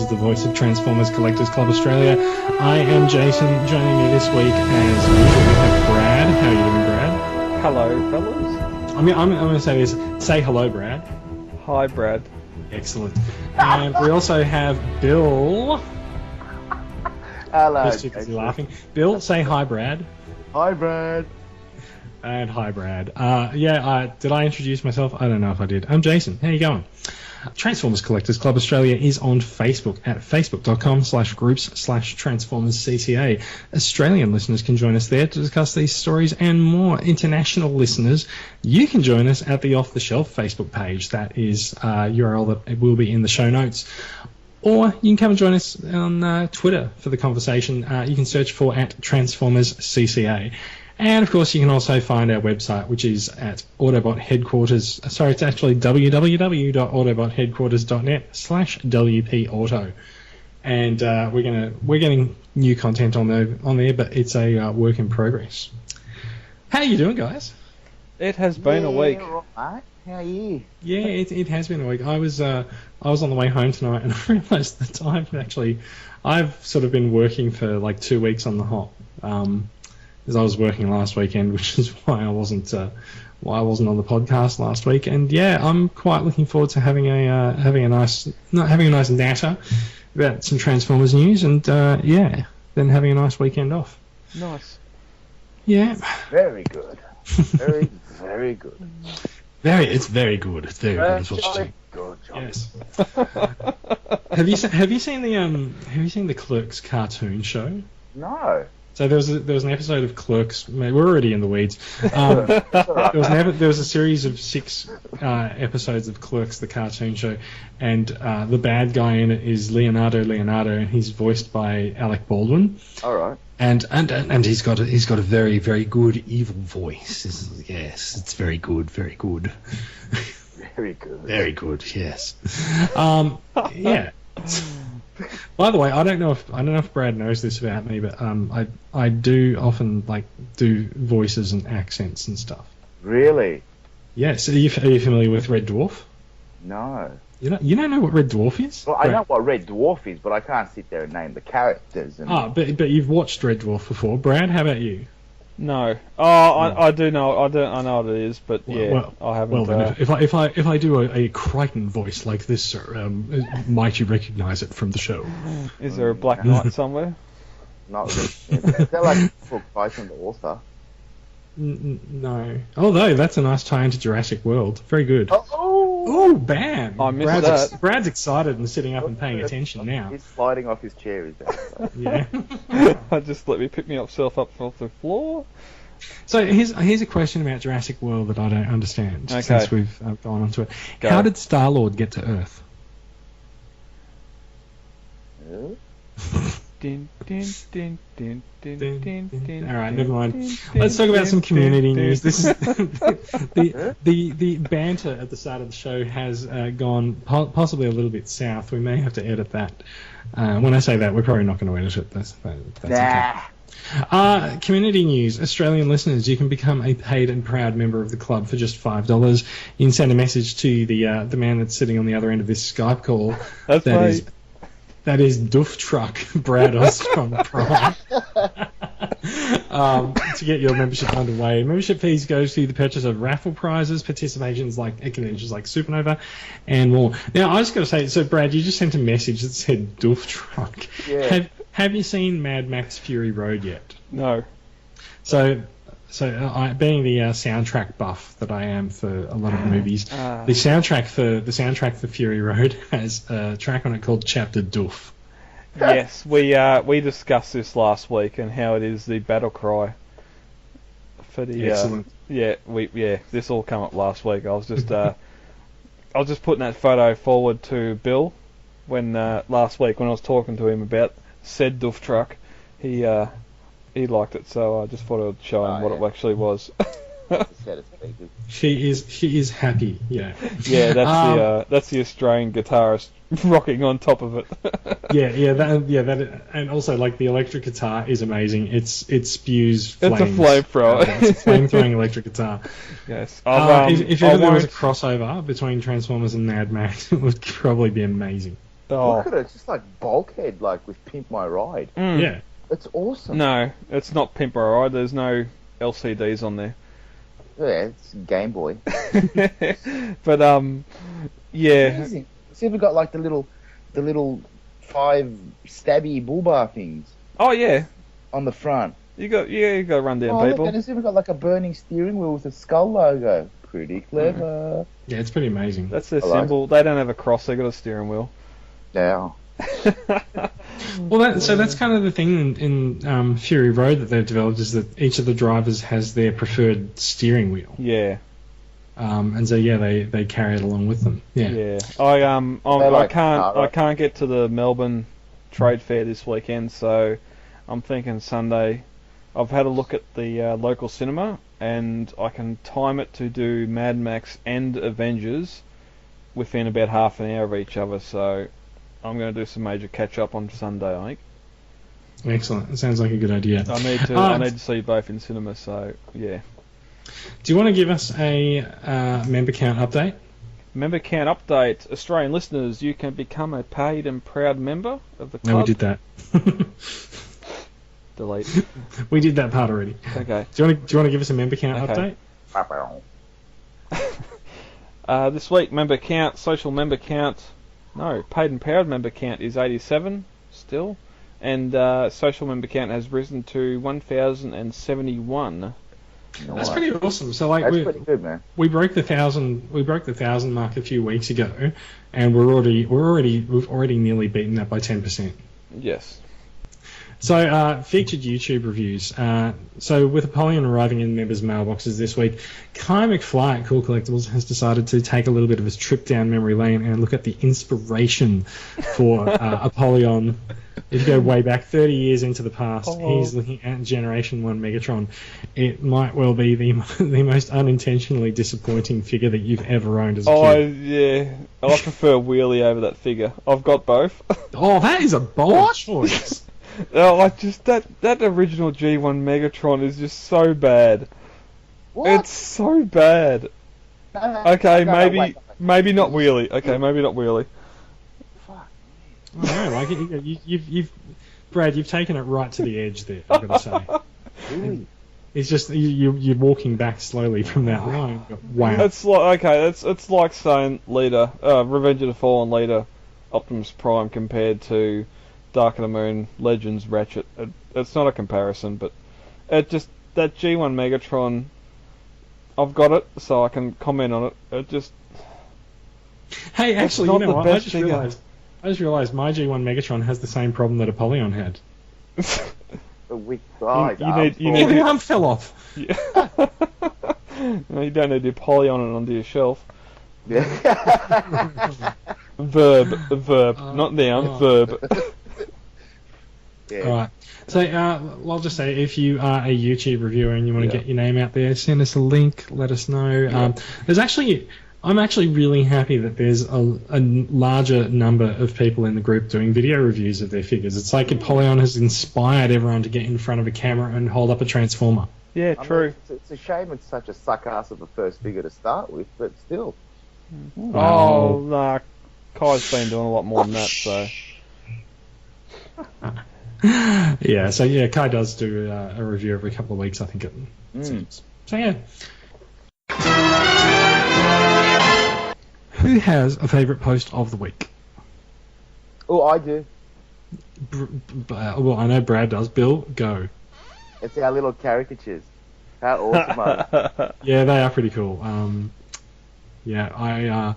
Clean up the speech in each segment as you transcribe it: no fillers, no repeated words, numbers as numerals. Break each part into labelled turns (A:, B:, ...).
A: the voice of Transformers Collectors Club Australia. I am Jason. Joining me this week, as usual, we have Brad. How are you doing, Brad?
B: Hello, fellas.
A: I'm going to say this. Say hello, Brad.
B: Hi, Brad.
A: Excellent. And we also have Bill.
C: Hello.
A: Just because you're laughing. Bill, say hi, Brad.
C: Hi, Brad.
A: And hi, Brad. Did I introduce myself? I don't know if I did. I'm Jason. How you going? Transformers Collectors Club Australia is on Facebook at facebook.com/groups/TransformersCCA. Australian listeners can join us there to discuss these stories and more. International listeners, you can join us at the Off the Shelf Facebook page. That is URL that will be in the show notes. Or you can come and join us on Twitter for the conversation. You can search for at TransformersCCA. And, of course, you can also find our website, which is at Autobot Headquarters. Sorry, it's actually www.autobotheadquarters.net/WPAuto. And we're getting new content on there, but it's a work in progress. How are you doing, guys?
B: It has been a week.
C: Right. How are you?
A: Yeah, it has been a week. I was on the way home tonight, and I realised that I've sort of been working for like 2 weeks on the hop. As I was working last weekend, which is why I wasn't on the podcast last week. And yeah, I'm quite looking forward to having a nice natter about some Transformers news, and then having a nice weekend off.
B: Nice.
A: Yeah.
C: Very good. Very, very good.
A: It's very good. It's very good. Is what you say.
C: Good job.
A: Yes. Have you seen the Clerks cartoon show?
C: No.
A: So there was an episode of Clerks. We're already in the weeds. There was a series of 6 episodes of Clerks, the cartoon show, and the bad guy in it is Leonardo, and he's voiced by Alec Baldwin.
C: All right.
A: And he's got a very, very good evil voice. Yes, it's very good, very good.
C: Very good.
A: Very good. Yes. Yeah. By the way, I don't know if Brad knows this about me, but I do often do voices and accents and stuff.
C: Really?
A: Yes. Are you familiar with Red Dwarf?
C: No.
A: You don't know what Red Dwarf is?
C: Well, I know what Red Dwarf is, but I can't sit there and name the characters.
A: But you've watched Red Dwarf before. Brad, how about you?
B: No. I do know. I know what it is, but I haven't.
A: Well, then, if I do a Crichton voice like this, sir, might you recognise it from the show?
B: Is there a Black Knight somewhere?
C: Not really. They're like Book Python, the author.
A: No. Although that's a nice tie into Jurassic World. Very good. Oh, bam!
B: I missed that.
A: Brad's excited and sitting up and paying attention now.
C: He's sliding off his chair. Is that?
A: Yeah.
B: I just let me pick myself up off the floor.
A: So here's a question about Jurassic World that I don't understand.
B: Okay.
A: Since we've gone on to it.
B: Go.
A: How did Star-Lord get to Earth?
B: Din, din, din, din, din, din, din,
A: All right, never mind. Let's talk about some community news. This is the banter at the start of the show has gone possibly a little bit south. We may have to edit that. When I say that, we're probably not going to edit it. That's okay. Community news. Australian listeners, you can become a paid and proud member of the club for just $5. You can send a message to the man that's sitting on the other end of this Skype call.
B: That's right.
A: That is Doof Truck Brad Ostrom Prime. To get your membership underway. Membership fees go to the purchase of raffle prizes, participations at conventions like Supernova, and more. Now, I just got to say, so Brad, you just sent a message that said Doof Truck.
C: Yeah.
A: Have you seen Mad Max Fury Road yet?
B: No.
A: So I, being the soundtrack buff that I am for a lot of movies, the soundtrack for Fury Road has a track on it called Chapter Doof.
B: Yes, we discussed this last week and how it is the battle cry for the.
A: Excellent.
B: This all came up last week. I was just putting that photo forward to Bill when last week when I was talking to him about said Doof Truck. He liked it, so I just thought I would show him what it actually was.
A: She is happy, yeah.
B: Yeah, that's the Australian guitarist rocking on top of it.
A: that, and also the electric guitar is amazing. It spews flames.
B: It's a flamethrower.
A: It's a flame-throwing electric guitar.
B: Yes.
A: If ever there was a crossover between Transformers and Mad Max, it would probably be amazing.
B: Oh.
C: Look at it. It's just like Bulkhead, like with Pimp My Ride.
B: Mm.
A: Yeah.
C: It's awesome.
B: No, it's not Pimp My Ride. There's no LCDs on there.
C: Yeah, it's Game Boy.
B: But yeah.
C: Amazing. See, we've got like the little 5 stabby bull bar things
B: Oh yeah.
C: on the front.
B: You got to run down
C: Oh, look,
B: people.
C: and it's even got like a burning steering wheel with a skull logo. Pretty clever.
A: Yeah, it's pretty amazing.
B: That's their
C: I like
B: symbol. They don't have a cross. They got a steering wheel.
C: Yeah.
A: Well, so that's kind of the thing in Fury Road that they've developed, is that each of the drivers has their preferred steering wheel.
B: Yeah.
A: And so yeah, they carry it along with them. Yeah.
B: Yeah.
C: like
B: I can't get to the Melbourne Trade Fair this weekend, so I'm thinking Sunday. I've had a look at the local cinema, and I can time it to do Mad Max and Avengers within about half an hour of each other. So I'm going to do some major catch up on Sunday, I think.
A: Excellent. It sounds like a good idea.
B: I need to see both in cinema. So yeah.
A: Do you want to give us a member count update?
B: Member count update. Australian listeners, you can become a paid and proud member of the club.
A: No, we did that.
B: Delete.
A: We did that part already.
B: Okay.
A: Do you want to give us a member count
B: Okay.
A: update?
B: This week, member count, social member count, no, paid and proud member count is 87 still, and social member count has risen to 1,071.
A: That's pretty awesome. So like
C: That's pretty good, man.
A: we broke the 1,000 mark a few weeks ago, and we've already nearly beaten that by 10%.
B: Yes.
A: So, featured YouTube reviews. So, with Apollyon arriving in members' mailboxes this week, Kai McFly at Cool Collectibles has decided to take a little bit of a trip down memory lane and look at the inspiration for Apollyon. If you go way back 30 years into the past, he's looking at Generation 1 Megatron. It might well be the most unintentionally disappointing figure that you've ever owned as a kid.
B: Yeah. I prefer Wheelie over that figure. I've got both.
A: Oh, that is a bold choice.
B: Oh, that original G1 Megatron is just so bad.
C: What?
B: It's so bad. Okay, maybe not Wheelie. Okay, maybe not Wheelie.
A: I know, like you've Brad, you've taken it right to the edge there. I've got to say.
C: Really?
A: It's just you're walking back slowly from that line. Wow.
B: It's like saying Leader, Revenge of the Fallen Leader, Optimus Prime compared to Dark of the Moon Legends Ratchet. It's not a comparison, but that G1 Megatron, I've got it, so I can comment on it. It just
A: Hey, actually, you know what? I just
B: figure.
A: realised my G1 Megatron has the same problem that Apollyon had.
C: The weak side.
B: You need
A: The arm fell off.
B: Yeah. No, you don't need to Apollyon it onto your shelf.
C: Yeah.
B: Verb, not noun, verb.
C: Yeah.
A: All right. So I'll just say, if you are a YouTube reviewer and you want to get your name out there, send us a link. Let us know. I'm actually really happy that there's a larger number of people in the group doing video reviews of their figures. It's like Apollyon has inspired everyone to get in front of a camera and hold up a transformer.
B: Yeah, true.
C: It's a shame it's such a suck ass of a first figure to start with, but still.
B: Oh, nah. Kai's been doing a lot more than that, so.
A: Yeah, so yeah, Kai does do a review every couple of weeks, I think. So yeah. Who has a favourite post of the week?
C: Oh, I do.
A: Well, I know Brad does. Bill, go.
C: It's our little caricatures. How awesome are they?
A: Yeah, they are pretty cool. Yeah,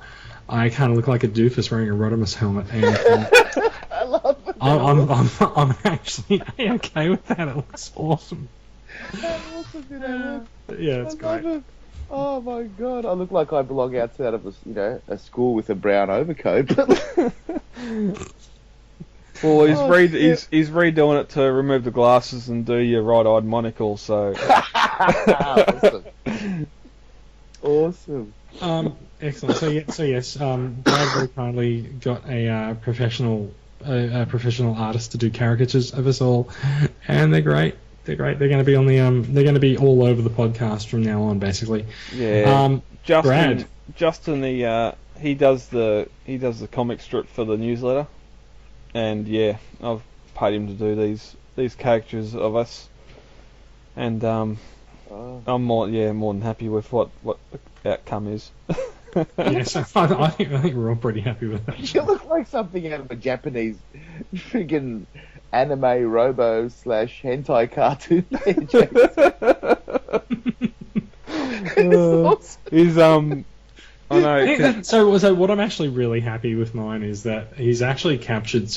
A: I kind of look like a doofus wearing a Rodimus helmet, and
C: I love it.
A: I'm actually okay with that. It looks awesome.
C: How awesome did I look?
A: Yeah, it's
C: I
A: great.
C: love it. Oh my god, I look like I belong outside of a school with a brown overcoat.
B: Well, he's redoing it to remove the glasses and do your right-eyed monocle, so...
C: Awesome.
A: Excellent. So yes, Brad very kindly got a professional artist to do caricatures of us all, and they're great. They're great. They're going to be on the They're going to be all over the podcast from now on, basically.
B: Yeah.
A: Brad.
B: Justin, he does the comic strip for the newsletter. and yeah, I've paid him to do these caricatures of us, and I'm more than happy with what the outcome is.
A: Yes, I think we're all pretty happy with that.
C: You look like something out of a Japanese friggin' anime robo / hentai cartoon.
B: He's I know.
A: So what I'm actually really happy with mine is that he's actually captured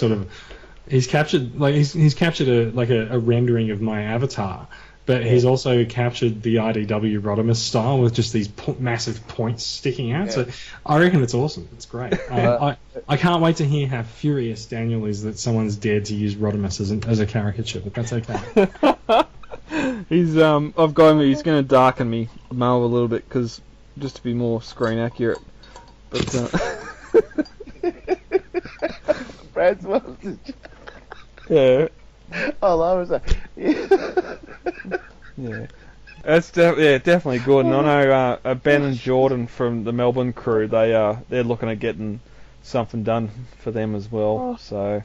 A: he's captured a rendering of my avatar. But he's also captured the IDW Rodimus style with just these massive points sticking out. Yeah. So I reckon it's awesome. It's great. I can't wait to hear how furious Daniel is that someone's dared to use Rodimus as a caricature, but that's okay.
B: He's I've got him. He's going to darken me Mo a little bit just to be more screen accurate. But
C: Brad's well.
B: Yeah.
C: Oh, I was
B: yeah, that's definitely good. And I know Ben and Jordan from the Melbourne crew. They're looking at getting something done for them as well. So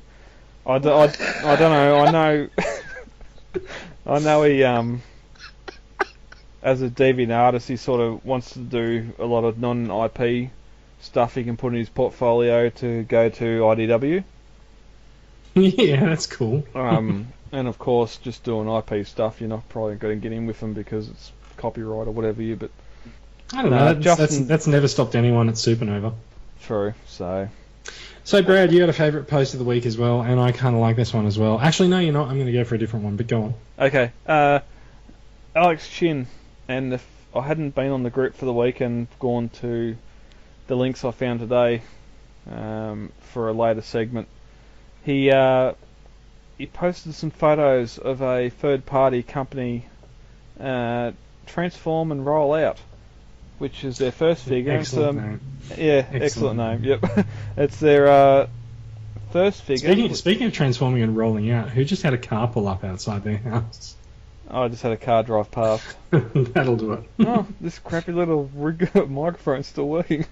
B: I don't know. I know he as a deviant artist, he sort of wants to do a lot of non-IP stuff he can put in his portfolio to go to IDW.
A: Yeah, that's cool.
B: And of course, just doing IP stuff, you're not probably going to get in with them because it's copyright or whatever. But
A: I don't know. That's never stopped anyone at Supernova.
B: True. So
A: Brad, you had a favourite post of the week as well, and I kind of like this one as well. Actually, no, you're not. I'm going to go for a different one, but go on.
B: Okay. Alex Chin, and if I hadn't been on the group for the week and gone to the links I found today for a later segment, he posted some photos of a third-party company Transform and Roll Out, which is their first figure.
A: Excellent name.
B: Yeah, excellent name. Yep, it's their first figure.
A: Speaking of transforming and rolling out, who just had a car pull up outside their house?
B: I just had a car drive past.
A: That'll do it.
B: Oh, this crappy little microphone's still working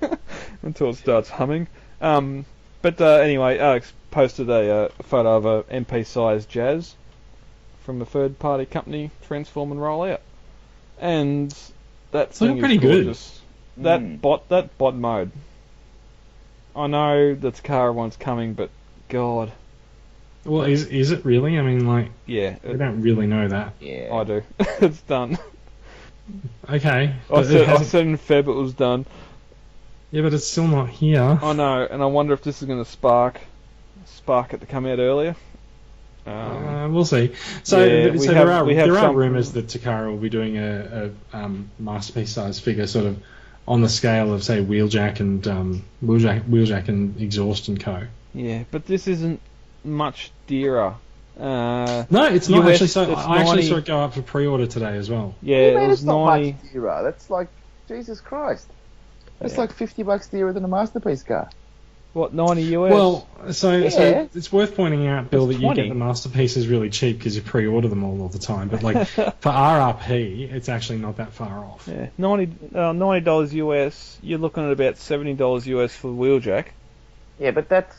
B: until it starts humming. But anyway, Alex posted a photo of a MP-sized Jazz from a third-party company, Transform and Roll Out, and that thing is
A: pretty
B: gorgeous. Good. That bot mode. I know the Takara one's coming, but God.
A: Well, is it really? I mean,
B: yeah,
A: we don't really know that.
C: Yeah,
B: I do. It's done.
A: Okay.
B: I said in Feb it was done.
A: Yeah, but it's still not here.
B: I know, and I wonder if this is going to spark it to come out earlier.
A: We'll see. So,
B: yeah,
A: there are rumours that Takara will be doing a masterpiece-sized figure, sort of on the scale of, say, Wheeljack and Exhaust and Co.
B: Yeah, but this isn't much dearer.
A: No, it's not
B: US,
A: actually. So
B: it's
A: I actually
B: 90...
A: saw it go up for pre-order today as well.
B: Yeah, it was
C: not
B: 90.
C: much dearer. That's like Jesus Christ. That's like $50 dearer than a masterpiece car.
B: What, 90 US?
A: Well, so it's worth pointing out, Bill, that you
B: 20.
A: get the masterpieces really cheap because you pre-order them all the time. But for RRP, it's actually not that far off.
B: Yeah, $90 US. You're looking at about $70 US for Wheeljack.
C: Yeah, but that's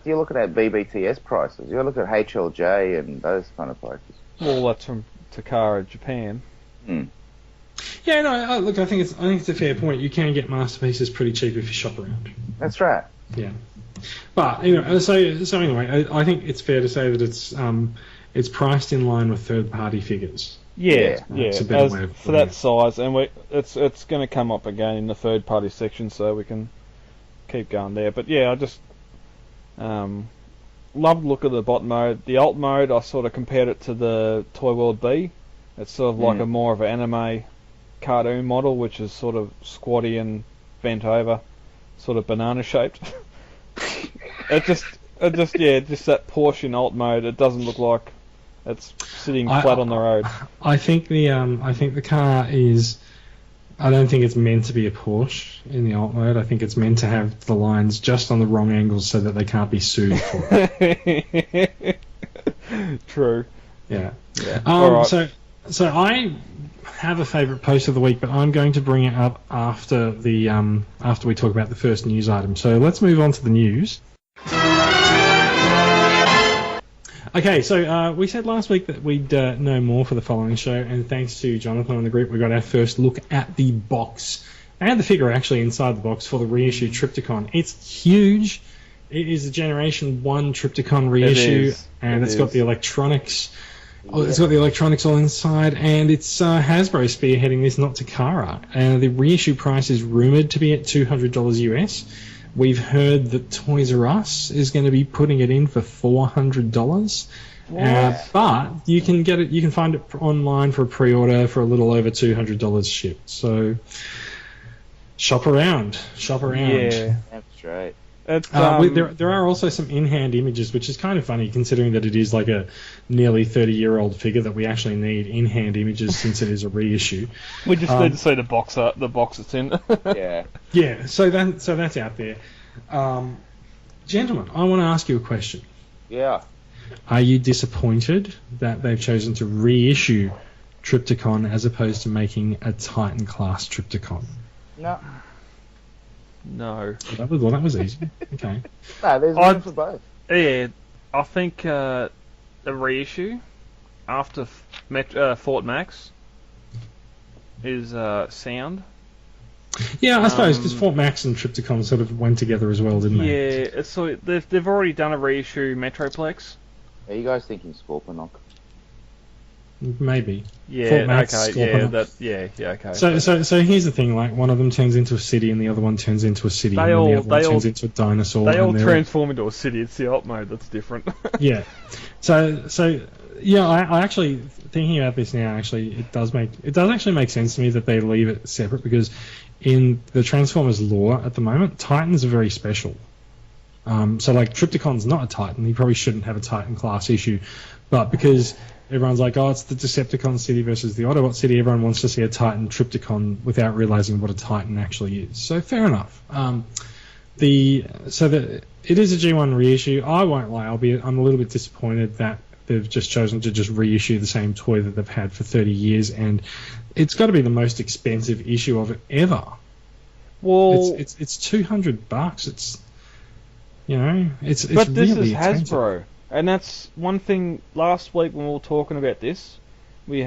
C: you're looking at BBTS prices. You're looking at HLJ and those kind of prices.
B: Well, that's from Takara, Japan.
A: Yeah, no. Look, I think it's a fair point. You can get masterpieces pretty cheap if you shop around.
C: That's right.
A: Yeah, but so anyway, I think it's fair to say that it's priced in line with third-party figures.
B: Yeah.
A: It's a better way of
B: for that size, and it's going to come up again in the third-party section, so we can keep going there. But yeah, I just love the look of the bot mode. The alt mode, I sort of compared it to the Toy World B. It's sort of like a more of an anime cartoon model, which is sort of squatty and bent over, sort of banana shaped. Just that Porsche alt mode. It doesn't look like it's sitting flat on the road.
A: I think the car is. I don't think it's meant to be a Porsche in the alt mode. I think it's meant to have the lines just on the wrong angles so that they can't be sued for it.
B: True.
A: Yeah.
B: All right.
A: So I have a favourite post of the week, but I'm going to bring it up after we talk about the first news item. So let's move on to the news. Okay, so we said last week that we'd know more for the following show, and thanks to Jonathan and the group, we got our first look at the box and the figure actually inside the box for the reissue Triptychon. It's huge. It is a Generation 1 Triptychon reissue, and it's got the electronics. Oh, it's got the electronics all inside, and it's Hasbro spearheading this, not Takara. The reissue price is rumoured to be at $200 US. We've heard that Toys R Us is going to be putting it in for $400. But you can get it. You can find it online for a pre-order for a little over $200 shipped. So shop around.
B: Yeah,
C: That's right.
A: There are also some in-hand images, which is kind of funny considering that it is like a nearly 30-year-old figure that we actually need in-hand images since it is a reissue.
B: We just need to see the box it's in.
C: Yeah.
A: Yeah, so that's out there. Gentlemen, I want to ask you a question.
C: Yeah.
A: Are you disappointed that they've chosen to reissue Triptychon as opposed to making a Titan class Triptychon?
C: No.
B: No.
A: That was easy. Okay.
C: No, there's room for both.
B: Yeah, I think the reissue after Fort Max is sound.
A: Yeah, I suppose because Fort Max and Triptychon sort of went together as well, didn't they?
B: Yeah, so they've already done a reissue Metroplex.
C: Are you guys thinking Scorponok?
A: Maybe.
B: Yeah.
A: Fort Max,
B: okay.
A: Scorponok.
B: Okay.
A: So here's the thing: like one of them turns into a city, and the other one turns into a city, and then the other one turns into a dinosaur.
B: They all transform into a city. It's the alt mode that's different.
A: Yeah. So yeah, I actually thinking about this now. Actually, it does actually make sense to me that they leave it separate because in the Transformers lore at the moment, Titans are very special. So like Triptychon's not a Titan. He probably shouldn't have a Titan class issue, but because everyone's like, oh, it's the Decepticon city versus the Autobot city, everyone wants to see a Titan Triptychon without realizing what a Titan actually is. So fair enough. It is a G1 reissue. I won't lie, I'm a little bit disappointed that they've just chosen to just reissue the same toy that they've had for 30 years, and it's got to be the most expensive issue of it ever.
B: Well,
A: it's $200. It's it's
B: but this
A: really
B: is
A: expensive.
B: Hasbro, and that's one thing. Last week when we were talking about this, we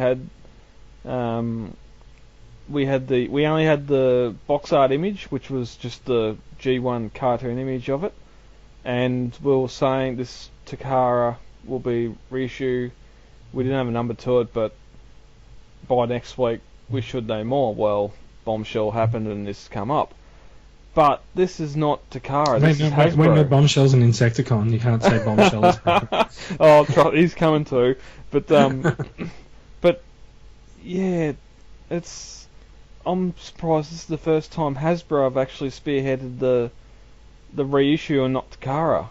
B: only had the box art image, which was just the G1 cartoon image of it, and we were saying this Takara will be reissue. We didn't have a number to it, but by next week we should know more. Well, Bombshell happened and this come up. But this is not Takara. This is Hasbro.
A: When the Bombshell's an Insecticon, you can't say Bombshells.
B: Oh, he's coming too. But but yeah, I'm surprised this is the first time Hasbro have actually spearheaded the reissue and not Takara.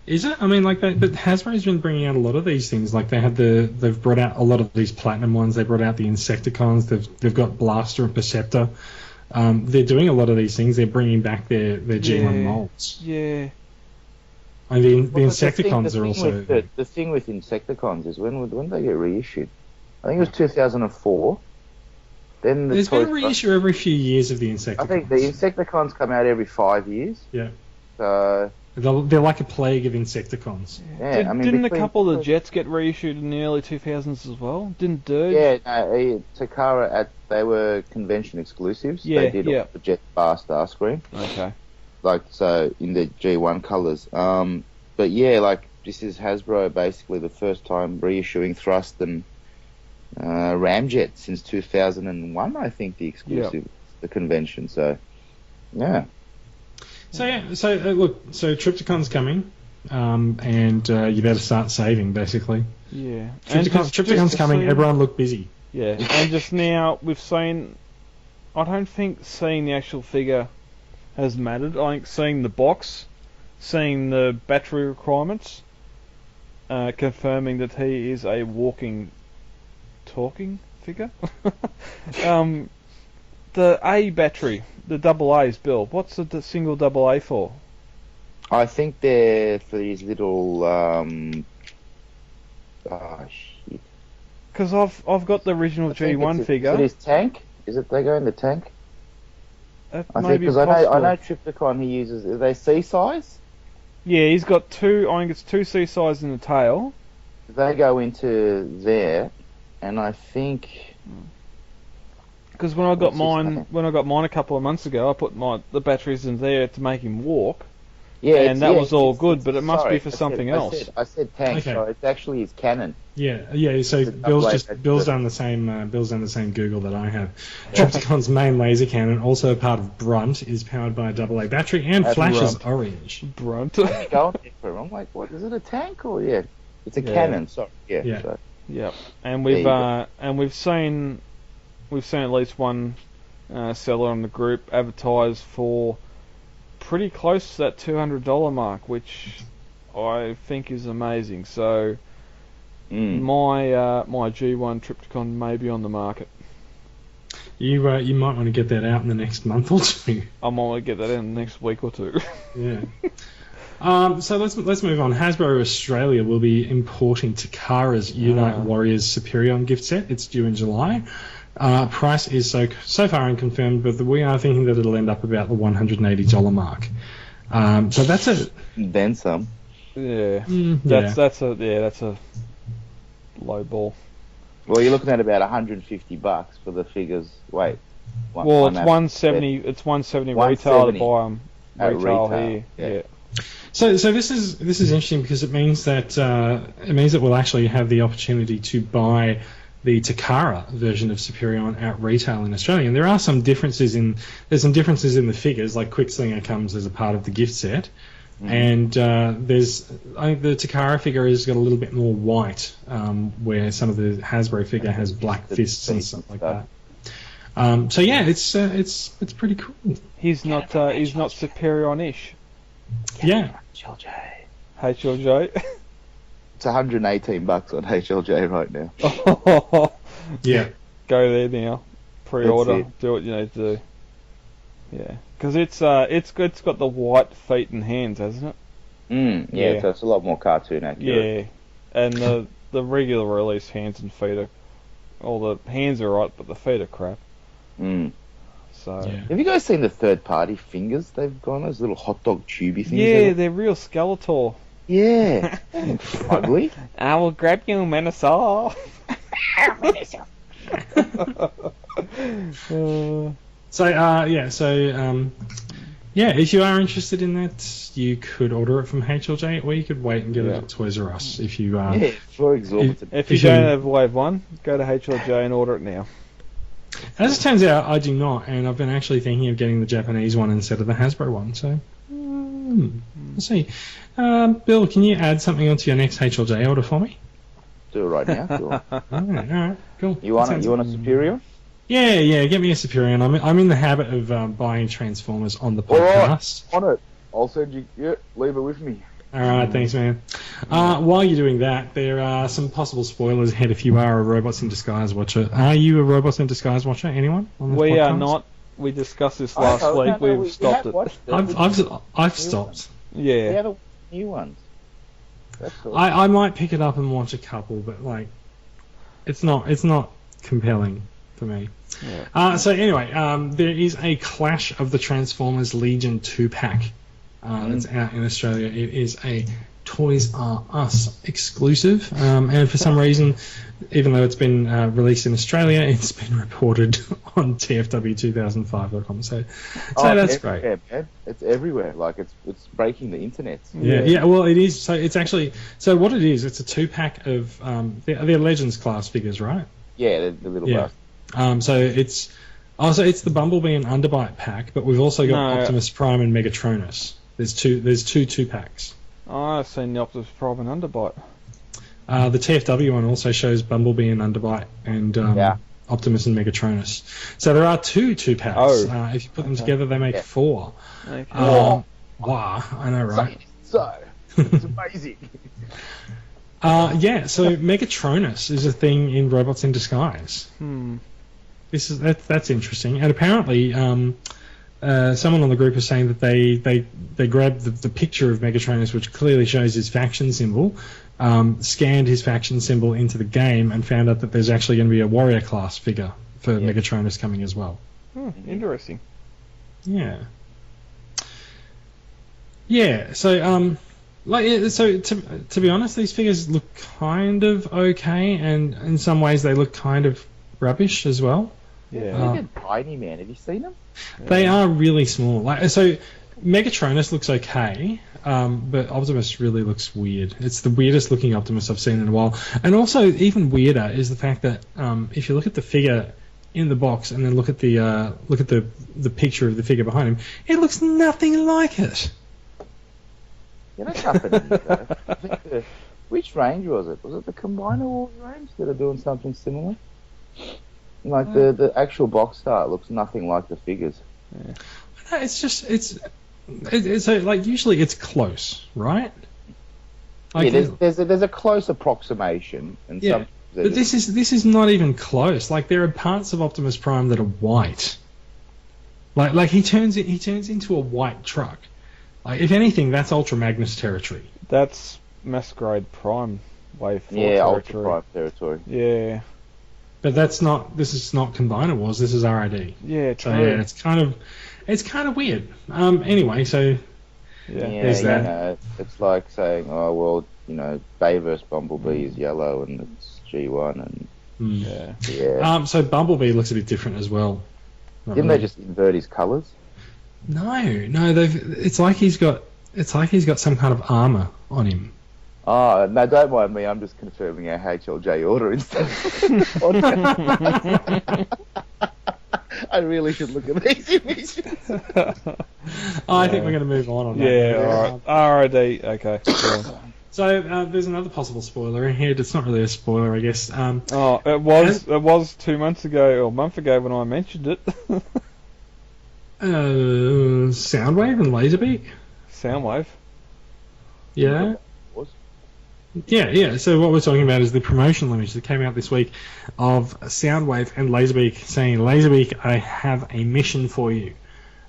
A: Is it? I mean, but Hasbro's been bringing out a lot of these things. Like they've brought out a lot of these platinum ones. They brought out the Insecticons. They've got Blaster and Perceptor. They're doing a lot of these things. They're bringing back their G1 molds.
B: Yeah.
A: I mean, the Insecticons are also...
C: The thing with Insecticons is when did they get reissued? I think it was 2004. Then
A: There's been a reissue every few years of the Insecticons.
C: I think the Insecticons come out every 5 years.
A: Yeah.
C: So...
A: They're like a plague of Insecticons.
C: Yeah,
B: didn't a couple of the Jets get reissued in the early 2000s as well? Didn't Dirge?
C: Yeah, no, Takara, they were convention exclusives.
B: Yeah,
C: they did all the Jet Bar Starscream.
B: Okay.
C: So in the G1 colours. But yeah, this is Hasbro basically the first time reissuing Thrust and Ramjet since 2001, I think, the exclusive, the convention. So, yeah.
A: So Triptychon's coming, and you better start saving, basically.
B: Yeah.
A: Triptychon's coming, everyone look busy.
B: Yeah, and just now we've seen... I don't think seeing the actual figure has mattered. I think seeing the box, seeing the battery requirements, confirming that he is a walking, talking figure. The A battery, the double A's, Bill. What's the single double A for?
C: I think they're for these little. Shit.
B: Because I've got the original G1 figure.
C: Is it his tank? Is it they go in the tank?
B: That
C: I
B: may
C: think
B: be
C: because I know Triptychon he uses. Are they C size?
B: Yeah, he's got two. I think it's two C size in the tail,
C: they go into there, and I think
B: Because when I got
C: What's his
B: mine a couple of months ago, I put the batteries in there to make him walk,
C: yeah,
B: and that was all good. But it must
C: sorry,
B: be for something else.
C: I said tank,
A: Okay.
C: so it's actually his cannon.
A: Yeah. So
C: It's a double A
A: Bill's done the same. Bill's done the same Google that I have. Trypticon's main laser cannon, also a part of Brunt, is powered by a AA battery and
C: That's
A: flashes
B: Brunt.
A: orange.
B: Brunt.
C: Going there for him. I'm like, what is it? A tank or It's a
B: Yeah.
C: cannon. Sorry,
A: Yeah.
C: So,
B: Yep. And
C: There you go.
B: we've seen at least one seller on the group advertise for pretty close to that $200 mark, which I think is amazing. So my G1 Trypticon may be on the market.
A: You might want to get that out in the next month or two.
B: I might get that in the next week or two.
A: Yeah. So let's move on. Hasbro Australia will be importing Takara's Unite Warriors Superion gift set. It's due in July. Price is so far unconfirmed, but we are thinking that it'll end up about the $180 mark. So that's a
C: then some.
B: Yeah.
A: yeah.
B: That's a low ball.
C: Well, you're looking at about $150 for the figures. Wait.
B: Well, it's 170. It's 170 retail to buy them.
C: At
B: Retail
C: retail,
B: here.
C: yeah.
A: So this is interesting because it means that we'll actually have the opportunity to buy the Takara version of Superion at retail in Australia. And there are some differences in the figures. Like Quickslinger comes as a part of the gift set, and I think the Takara figure has got a little bit more white, where some of the Hasbro figure has black fists and stuff like that. So yeah, it's pretty cool.
B: He's not Superion-ish.
A: Yeah.
B: HLJ.
C: It's $118 on HLJ right now.
A: Yeah.
B: Go there now. Pre-order.
C: That's it.
B: Do what you need to do. Yeah, because it's got the white feet and hands, hasn't it?
C: Yeah, so it's a lot more cartoon accurate.
B: Yeah, and the regular release hands and feet are, the hands are right, but the feet are crap. So
A: Yeah.
C: Have you guys seen the third-party fingers they've gone? Those little hot dog tubey things.
B: yeah, they're real Skeletor.
C: Yeah. Ugly.
B: I will grab you, Manasaur.
A: If you are interested in that, you could order it from HLJ, or you could wait and get it at Toys R Us if you.
C: Yeah, for exorbitant.
B: If you don't have Wave 1, go to HLJ and order it now.
A: As it turns out, I do not, and I've been actually thinking of getting the Japanese one instead of the Hasbro one. So, let's see. Bill, can you add something onto your next HLJ order for me?
C: Do it right now. Sure.
A: All right, cool.
C: You want a Superior?
A: Yeah, get me a Superior. I'm in the habit of buying Transformers on the podcast.
C: All right, on it. I'll send you. Yeah, leave it with me.
A: All right, thanks, man. While you're doing that, there are some possible spoilers ahead if you are a Robots in Disguise watcher. Are you a Robots in Disguise watcher? Anyone on this
B: We
A: podcast?
B: are not. We discussed this last week. We've stopped it.
A: I've stopped.
B: Yeah.
C: The other new ones. That's cool.
A: I might pick it up and watch a couple, but like, it's not compelling for me.
B: Yeah.
A: So anyway, there is a Clash of the Transformers Legion 2-pack that's out in Australia. It is a Toys R Us exclusive, and for some reason, even though it's been released in Australia, it's been reported on TFW2005.com. So that's great.
C: Man. It's everywhere. Like it's breaking the internet.
A: Yeah. Well, it is. So it's actually what it is. It's a 2-pack of they're Legends class figures, right?
C: Yeah, the little bus.
A: So it's the Bumblebee and Underbite pack, but we've also got Optimus Prime and Megatronus. There's two 2-packs.
B: I've seen the Optimus Prime and Underbite.
A: The TFW one also shows Bumblebee and Underbite and Optimus and Megatronus. So there are 2-packs.
B: Oh.
A: If you put them together, they make 4.
B: Okay.
A: Wow, I know, right?
C: So it's amazing.
A: So Megatronus is a thing in Robots in Disguise. That's interesting. And apparently, someone on the group is saying that they grabbed the picture of Megatronus, which clearly shows his faction symbol, scanned his faction symbol into the game, and found out that there's actually going to be a warrior class figure for Megatronus coming as well.
B: Interesting.
A: Yeah. Yeah. So Like, yeah, so to be honest, these figures look kind of okay, and in some ways they look kind of rubbish as well.
B: Yeah.
C: They're tiny, man. Have you seen them?
A: They are really small. Like, so Megatronus looks okay, but Optimus really looks weird. It's the weirdest looking Optimus I've seen in a while. And also, even weirder is the fact that if you look at the figure in the box and then look at the picture of the figure behind him, it looks nothing like it.
C: You know, happening. I think which range was it? Was it the Combiner Wars range that are doing something similar? Like the actual box art looks nothing like the figures.
A: No, it's just it's like usually it's close, right? Like,
C: yeah, there's a close approximation, and
A: yeah, but this is not even close. Like, there are parts of Optimus Prime that are white. Like he turns into a white truck. Like, if anything, that's Ultra Magnus territory.
B: That's Masquerade Prime Wave 4
C: yeah,
B: territory.
C: Ultra Prime territory.
B: Yeah.
A: But this is not Combiner Wars. This is RID.
B: Yeah, true.
A: So yeah, it's kind of weird. Anyway, so
B: Yeah.
A: there's that.
C: You know, it's like saying, oh well, you know, Bay vs Bumblebee is yellow and it's G1 and yeah.
A: So Bumblebee looks a bit different as well.
C: Didn't they just invert his colours?
A: No, it's like he's got some kind of armor on him.
C: Oh, no, don't mind me. I'm just confirming our HLJ order instead. I really should look at these images.
A: I think we're going to move on that.
B: Yeah, alright. RID, okay.
A: So there's another possible spoiler in here. It's not really a spoiler, I guess.
B: It was 2 months ago, or a month ago when I mentioned it.
A: Soundwave and Laserbeak?
B: Soundwave.
A: Yeah. Yeah. So what we're talking about is the promotional image that came out this week of Soundwave and Laserbeak saying, "Laserbeak, I have a mission for you."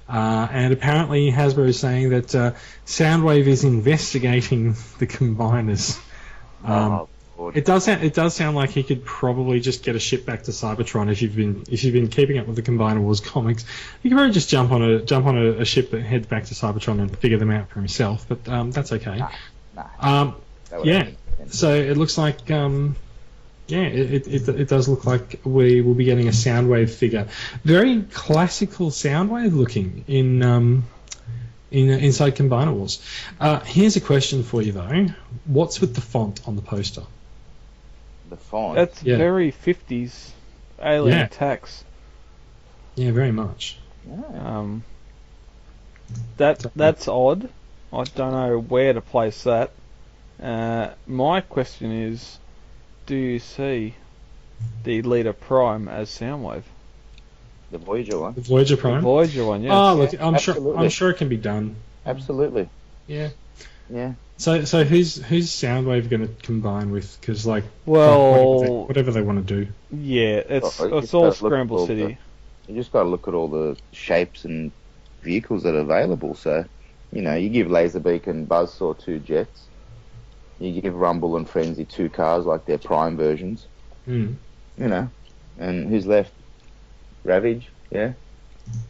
A: And apparently Hasbro is saying that Soundwave is investigating the combiners. It does sound like he could probably just get a ship back to Cybertron if you've been keeping up with the Combiner Wars comics. You can probably just jump on a ship that heads back to Cybertron and figure them out for himself. But that's okay. Yeah. So it looks like it does look like we will be getting a Soundwave figure. Very classical Soundwave looking inside Combiner Wars. Here's a question for you though: what's with the font on the poster?
C: The font.
B: That's very 50s alien attacks.
A: Yeah, very much.
B: That's odd. I don't know where to place that. My question is, do you see the Leader Prime as Soundwave?
C: The Voyager one.
A: The Voyager Prime.
B: The Voyager one, yes.
A: Oh, look, I'm
C: absolutely.
A: sure it can be done.
C: Absolutely.
A: Yeah.
C: Yeah.
A: So who's Soundwave going to combine with? Because whatever they want to do.
B: Yeah, it's all Scramble City.
C: You just got to look at all the shapes and vehicles that are available. So, you know, you give Laserbeak and Buzzsaw 2 jets. You give Rumble and Frenzy 2 cars like their Prime versions. You know, and who's left? Ravage, yeah.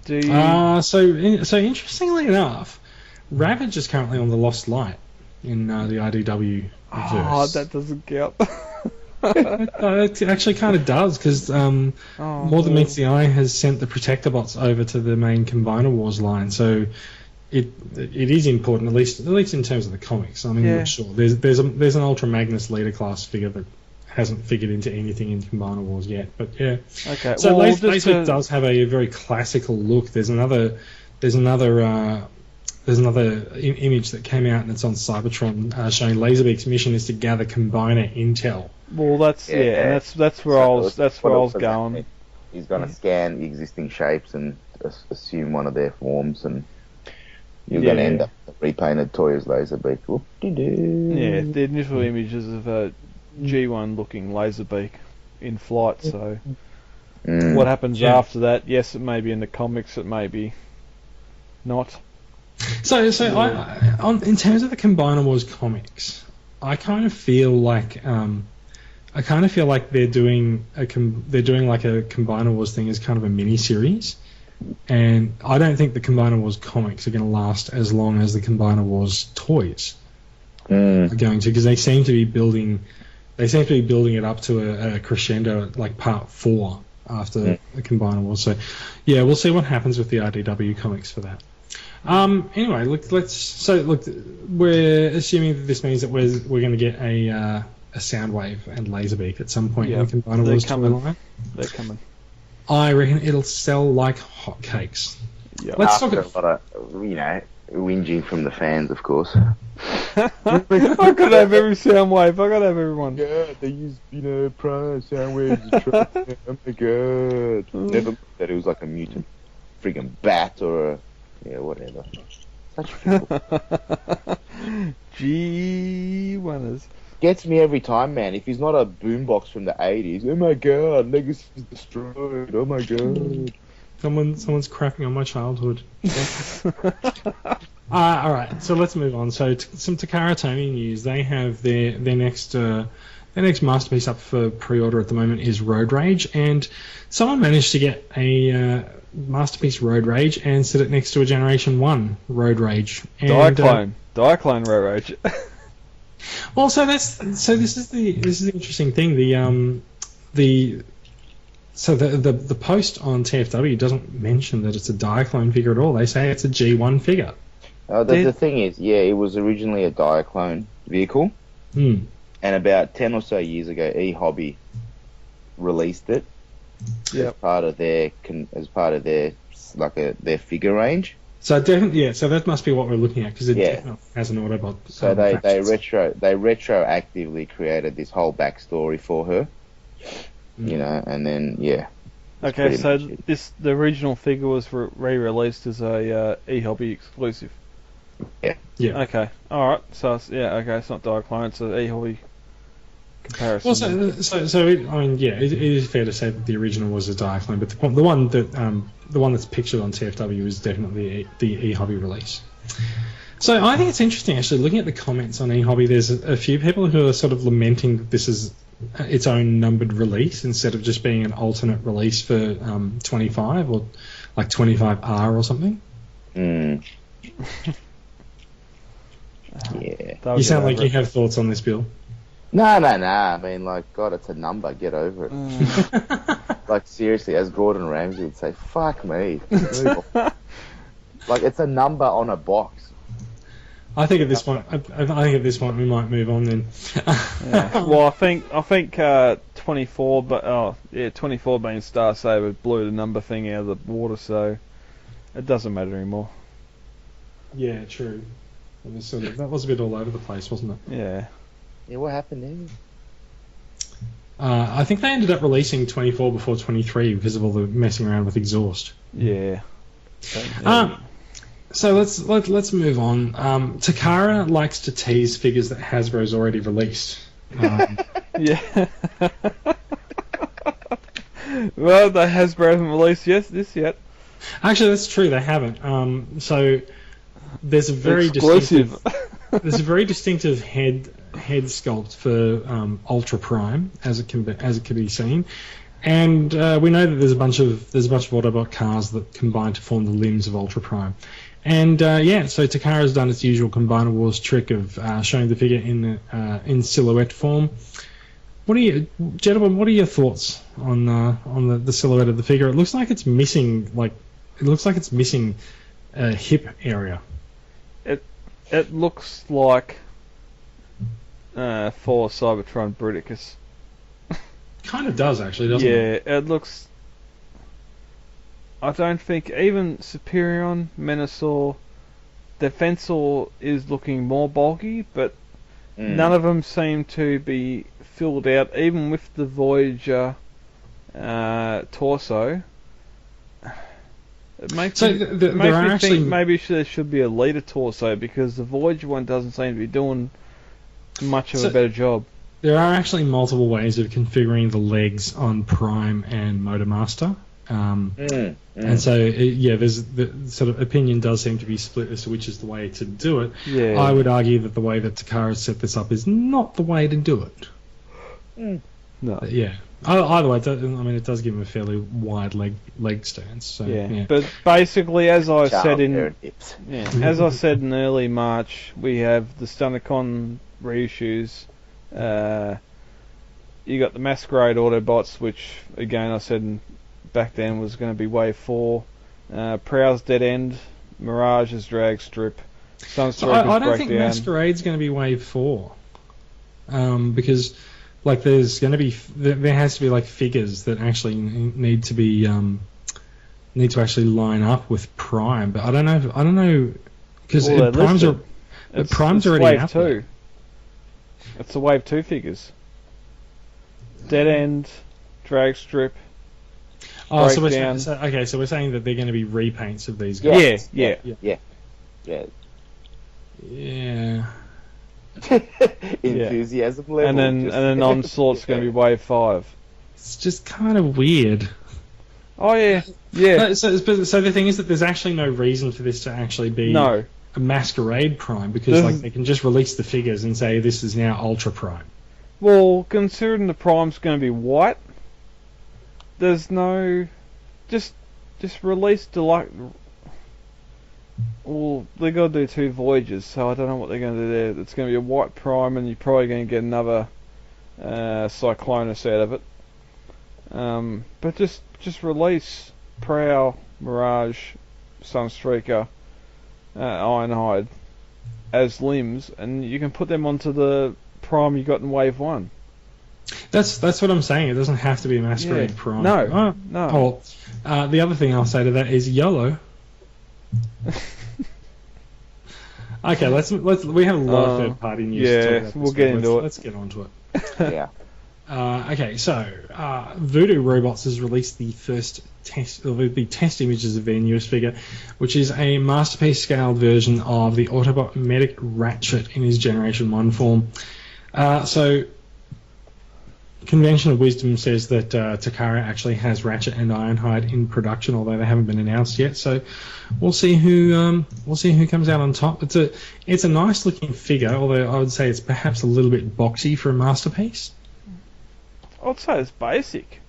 A: So interestingly enough, Ravage is currently on the Lost Light in the IDW verse.
B: Oh, that doesn't count.
A: It actually kind of does, because More Than Meets the Eye has sent the Protector bots over to the main Combiner Wars line, so it is important, at least in terms of the comics. I mean, I'm not sure. There's an Ultra Magnus Leader class figure that hasn't figured into anything in Combiner Wars yet, but yeah.
B: Okay.
A: So Laserbeak does have a very classical look. There's another image that came out, and it's on Cybertron, showing Laserbeak's mission is to gather Combiner intel.
B: Well, that's and that's where I was going.
C: He's going to scan the existing shapes and assume one of their forms, and you're going to end up with a repainted toy as Laserbeak. Whoop-de-doo.
B: Yeah, the initial images of a G1 looking Laserbeak in flight. So what happens after that? Yes, it may be in the comics. It may be not.
A: So in terms of the Combiner Wars comics, I kind of feel like they're doing like a Combiner Wars thing as kind of a mini series, and I don't think the Combiner Wars comics are going to last as long as the Combiner Wars toys. going to, because they seem to be building it up to a crescendo at like part 4 after the Combiner Wars. So yeah, we'll see what happens with the RDW comics for that. Anyway, look, we're assuming that this means that we're going to get a Soundwave and Laserbeak at some point in the Combiner Wars storyline.
B: They're coming.
A: I reckon it'll sell like hotcakes.
B: Yep.
A: Let's
C: After
A: talk.
C: a lot of, whinging from the fans, of course.
B: I could have every Soundwave. I gotta have everyone.
C: Yeah, they use, Prime Soundwaves to try. Oh my god. Never looked that it was like a mutant friggin' bat or a, whatever. Such people.
B: G1ers.
C: Gets me every time, man. If he's not a boombox from the 80s, oh my god, Legacy's destroyed. Oh my god.
A: Someone's crapping on my childhood. All right, so let's move on. So some Takara Tomy news. They have their next masterpiece up for pre-order at the moment is Road Rage, and someone managed to get a masterpiece Road Rage and sit it next to a Generation 1 Road Rage. And,
B: Diaclone Road Rage.
A: Well, so this is the interesting thing. The post on TFW doesn't mention that it's a Diaclone figure at all. They say it's a G1 figure.
C: The thing is, it was originally a Diaclone vehicle, and about 10 or so years ago, eHobby released it as part of their their figure range.
A: So definitely, so that must be what we're looking at, because it definitely has an Autobot.
C: So they retroactively created this whole backstory for her, and then
B: Okay, so the original figure was re-released as a eHobby exclusive.
C: Yeah.
B: Okay. All right. So it's not Diaclone. It's an eHobby comparison.
A: Well, it is fair to say that the original was a Diaclone, but the one that's pictured on TFW is definitely the eHobby release. So I think it's interesting, actually, looking at the comments on eHobby. There's a few people who are sort of lamenting that this is its own numbered release instead of just being an alternate release for 25 or like 25R or something. You sound like you have thoughts on this, Bill.
C: No. I mean, God, it's a number. Get over it. Seriously, as Gordon Ramsay would say, fuck me. It's a number on a box.
A: I think at this point we might move on then.
B: Well, I think 24, 24 being Star Saber blew the number thing out of the water, so it doesn't matter anymore.
A: Yeah, true. That was a bit all over the place, wasn't it?
B: Yeah.
C: Yeah, what happened there?
A: I think they ended up releasing 24 before 23 because of all the messing around with exhaust.
B: Yeah.
A: So let's move on. Takara likes to tease figures that Hasbro's already released.
B: Yeah. Well, the Hasbro haven't released this yet.
A: Actually, that's true. They haven't. So there's a very
B: exclusive.
A: There's a very distinctive head sculpt for Ultra Prime, as it can be seen, and we know that there's a bunch of Autobot cars that combine to form the limbs of Ultra Prime, and so Takara's done its usual Combiner Wars trick of showing the figure in silhouette form. What are your thoughts on the silhouette of the figure? It looks like it's missing a hip area.
B: It looks like for Cybertron Bruticus.
A: Kind of does, actually, doesn't it?
B: Yeah, it looks... I don't think even Superion, Menasor, Defensor is looking more bulky, but none of them seem to be filled out, even with the Voyager torso. It makes me think maybe there should be a leader torso, because the Voyager one doesn't seem to be doing much of a better job.
A: There are actually multiple ways of configuring the legs on Prime and Motormaster. And so, there's the sort of opinion does seem to be split as to which is the way to do it.
B: Yeah.
A: I would argue that the way that Takara set this up is not the way to do it.
B: No.
A: But yeah. Either way, it does give him a fairly wide leg stance. So, yeah.
B: But basically, as I
C: Sharp
B: said
C: pair of hips.
B: as I said in early March, we have the Stunticon reissues. You got the Masquerade Autobots, which again I said back then was going to be Wave 4. Prowl's Dead End, Mirage's Drag Strip,
A: So I don't think Masquerade's going to be Wave 4, because like there has to be like figures that actually need to actually line up with Prime, but I don't know because Prime's already
B: Wave
A: out
B: 2.
A: there.
B: It's the Wave 2 figures. Dead End, Drag Strip.
A: Oh, so we're
B: Breakdown.
A: so we're saying that they're going to be repaints of these guys.
B: Yeah.
C: Enthusiasm level.
B: And then Onslaught's going to be Wave 5.
A: It's just kind of weird.
B: Oh yeah.
A: So the thing is that there's actually no reason for this to actually be a Masquerade Prime, because like they can just release the figures and say this is now Ultra Prime.
B: Well, considering the Prime's going to be white, there's no just release Deluxe. Well, they're going to do 2 Voyages, so I don't know what they're going to do there. It's going to be a white Prime, and you're probably going to get another Cyclonus out of it. But just release Prowl, Mirage, Sunstreaker, Ironhide as limbs, and you can put them onto the Prime you got in Wave 1.
A: That's what I'm saying. It doesn't have to be a Masquerade Prime.
B: No.
A: The other thing I'll say to that is YOLO. Okay, let's we have a lot of third party news to talk about.
B: We'll get into it.
A: Let's get on to it.
C: Yeah.
A: Okay, so Voodoo Robots has released the first test images of their newest figure, which is a masterpiece scaled version of the Autobot Medic Ratchet in his Generation 1 form. So Convention of Wisdom says that Takara actually has Ratchet and Ironhide in production, although they haven't been announced yet. So we'll see who comes out on top. It's a nice looking figure, although I would say it's perhaps a little bit boxy for a masterpiece.
B: I'd say it's basic.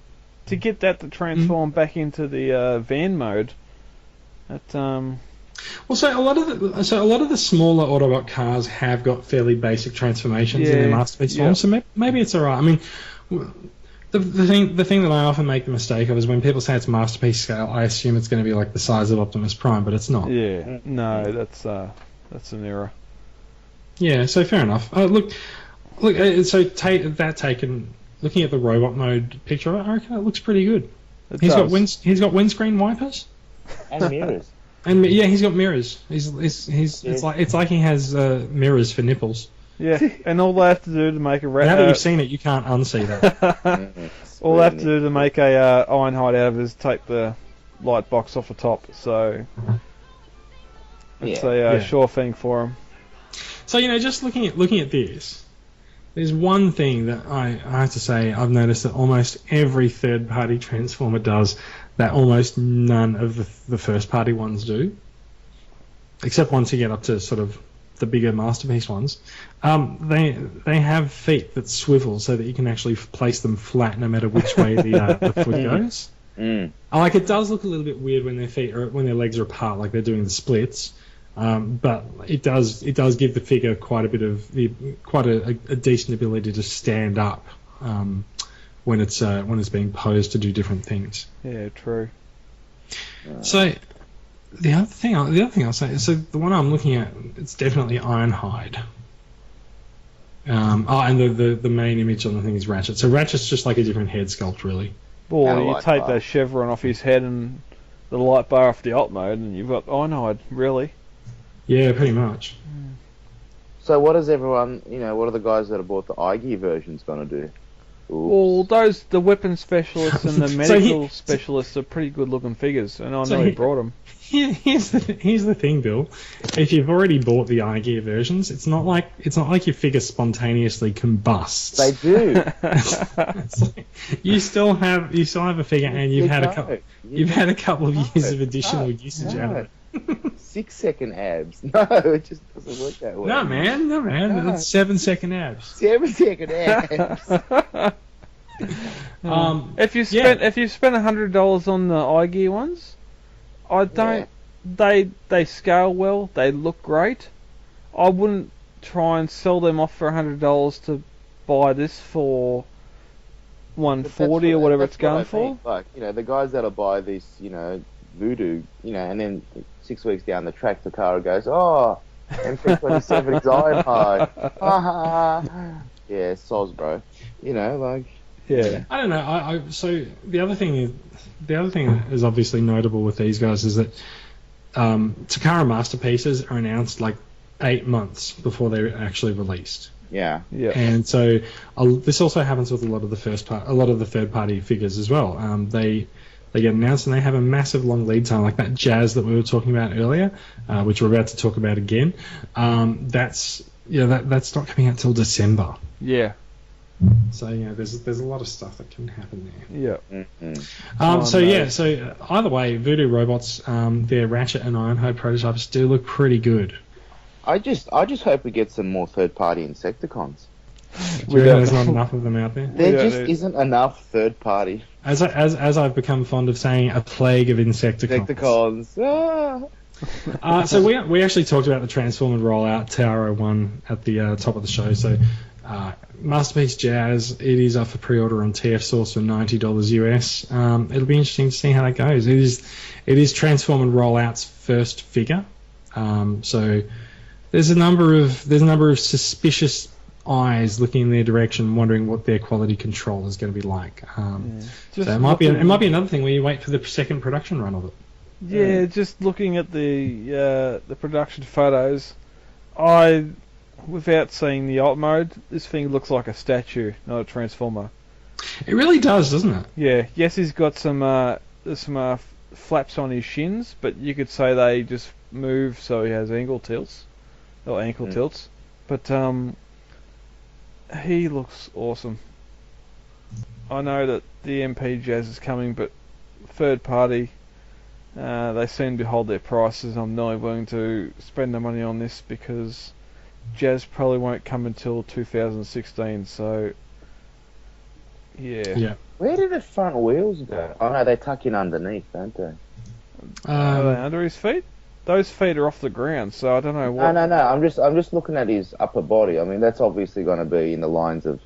B: To get that to transform back into the van mode, so
A: a lot of the smaller Autobot cars have got fairly basic transformations in their masterpiece form. So maybe it's alright. I mean, the thing that I often make the mistake of is when people say it's masterpiece scale, I assume it's going to be like the size of Optimus Prime, but it's not.
B: Yeah, no, that's an error.
A: Yeah, so fair enough. Look. Looking at the robot mode picture, I reckon it looks pretty good. He's got windscreen wipers
C: And mirrors.
A: and he's got mirrors. It's like he has mirrors for nipples.
B: Yeah, and all they have to do to make a
A: Now that you've seen it, you can't unsee that.
B: all they have to do to make a Ironhide out of it is take the light box off the top. So it's a sure thing for him.
A: So just looking at this. There's one thing that I have to say I've noticed that almost every third-party Transformer does that almost none of the first-party ones do, except once you get up to sort of the bigger masterpiece ones. They have feet that swivel so that you can actually place them flat no matter which way the foot goes. Like it does look a little bit weird when when their legs are apart, like they're doing the splits. But it does give the figure quite a decent ability to stand up when it's being posed to do different things.
B: Yeah, true.
A: So the other thing I'll say is, so the one I'm looking at, it's definitely Ironhide. And the main image on the thing is Ratchet. So Ratchet's just like a different head sculpt, really.
B: Well, you take the chevron off his head and the light bar off the alt mode, and you've got Ironhide, really.
A: Yeah, pretty much.
C: So what does everyone, what are the guys that have bought the iGear versions going to do?
B: Well, the weapon specialists and the medical specialists are pretty good looking figures, and I know he brought them.
A: Here's the thing, Bill. If you've already bought the iGear versions, it's not like your figure spontaneously combusts.
C: They do.
A: It's like, you still have a figure, and you've had a couple of years of additional usage out of it.
C: 6-second abs. No, it just doesn't work that way.
A: No, man. It's 7-second abs.
C: 7-second abs.
B: If you spent $100 on the iGear ones, I don't. They scale well. They look great. I wouldn't try and sell them off for $100 to buy this for 140 or whatever it's going for.
C: Like, the guys that'll buy this, Voodoo, and then 6 weeks down the track, the car goes, oh, M327 is iron high. Yeah, soz, bro.
B: Yeah.
A: I don't know. So the other thing is obviously notable with these guys is that Takara masterpieces are announced like 8 months before they're actually released.
C: Yeah.
A: And so this also happens with a lot of the third party figures as well. They get announced and they have a massive long lead time, like that Jazz that we were talking about earlier, which we're about to talk about again. That's not coming out till December.
B: Yeah.
A: So there's a lot of stuff that can happen there.
B: Yeah.
C: Mm-hmm.
A: So either way, Voodoo robots, their Ratchet and Ironhide prototypes do look pretty good.
C: I just hope we get some more third-party Insecticons.
A: There's not enough of them out there.
C: There isn't enough third-party.
A: As I've become fond of saying, a plague of Insecticons. So we actually talked about the Transformer rollout, Tower 1, at the top of the show. So Masterpiece Jazz, it is up for pre-order on TF Source for $90 US. It'll be interesting to see how that goes. It is Transformer rollout's first figure. So there's a number of suspicious eyes looking in their direction, wondering what their quality control is going to be like. So it might be another thing where you wait for the second production run of it.
B: Yeah, just looking at the production photos, without seeing the alt mode, this thing looks like a statue, not a transformer.
A: It really does, doesn't it?
B: Yeah. Yes, he's got some flaps on his shins, but you could say they just move so he has ankle tilts. But he looks awesome. I know that the MP Jazz is coming, but third party, they seem to hold their prices. I'm not willing to spend the money on this because Jazz probably won't come until 2016. So yeah.
C: Where do the front wheels go? Oh no, they tuck in underneath, don't they?
B: Are they under his feet? Those feet are off the ground, so I don't know what.
C: No. I'm just looking at his upper body. I mean, that's obviously going to be in the lines of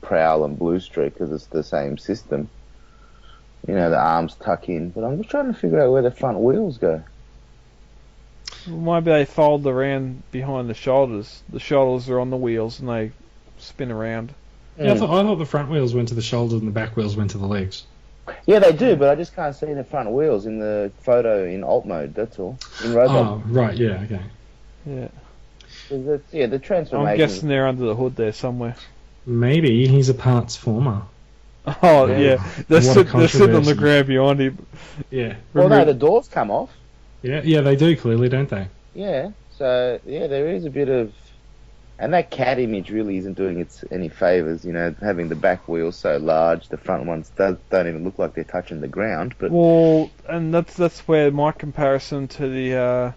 C: Prowl and Blue Streak because it's the same system. The arms tuck in, but I'm just trying to figure out where the front wheels go.
B: Well, maybe they fold around behind the shoulders. The shoulders are on the wheels and they spin around.
A: Yeah, I thought the front wheels went to the shoulders and the back wheels went to the legs.
C: Yeah, they do, but I just can't see the front wheels in the photo in alt mode, that's all. In robot.
A: Oh, right, yeah, okay.
B: Yeah.
C: The transformation.
B: I'm guessing they're under the hood there somewhere.
A: Maybe he's a parts former.
B: Oh, yeah. They're sitting on the ground behind him.
A: Yeah.
C: Well, no, the doors come off.
A: Yeah, they do clearly, don't they?
C: Yeah, so, there is a bit of... And that cat image really isn't doing it any favours, having the back wheels so large, the front ones don't even look like they're touching the ground. But
B: well, and that's where my comparison to the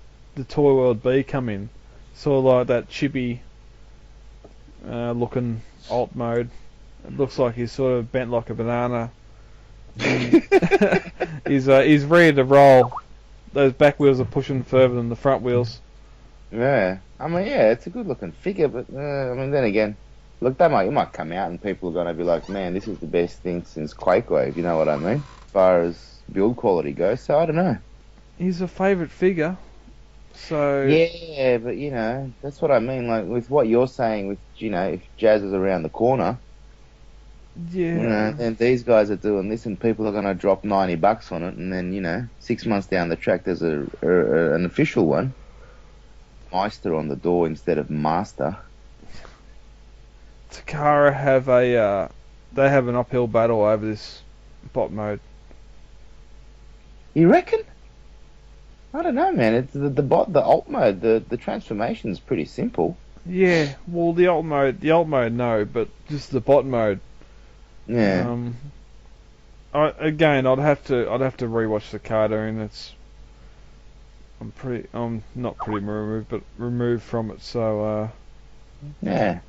B: Toy World B come in. Sort of like that chibi looking alt mode. It looks like he's sort of bent like a banana. He's ready to roll. Those back wheels are pushing further than the front wheels.
C: Yeah, I mean, it's a good looking figure, but then again, look, it might come out and people are going to be like, man, this is the best thing since Quakewave, you know what I mean? As far as build quality goes, so I don't know.
B: He's a favourite figure, so...
C: Yeah, but, that's what I mean, like, with what you're saying, with, if Jazz is around the corner, and these guys are doing this and people are going to drop $90 on it, and then, 6 months down the track there's an official one. Meister on the door instead of Master.
B: Takara have an uphill battle over this bot mode.
C: You reckon? I don't know, man. It's the alt mode. The transformation's pretty simple.
B: Yeah, well, the alt mode, no, but just the bot mode.
C: Yeah.
B: I'd have to rewatch the cartoon. I'm not pretty removed, but removed from it. So
C: yeah.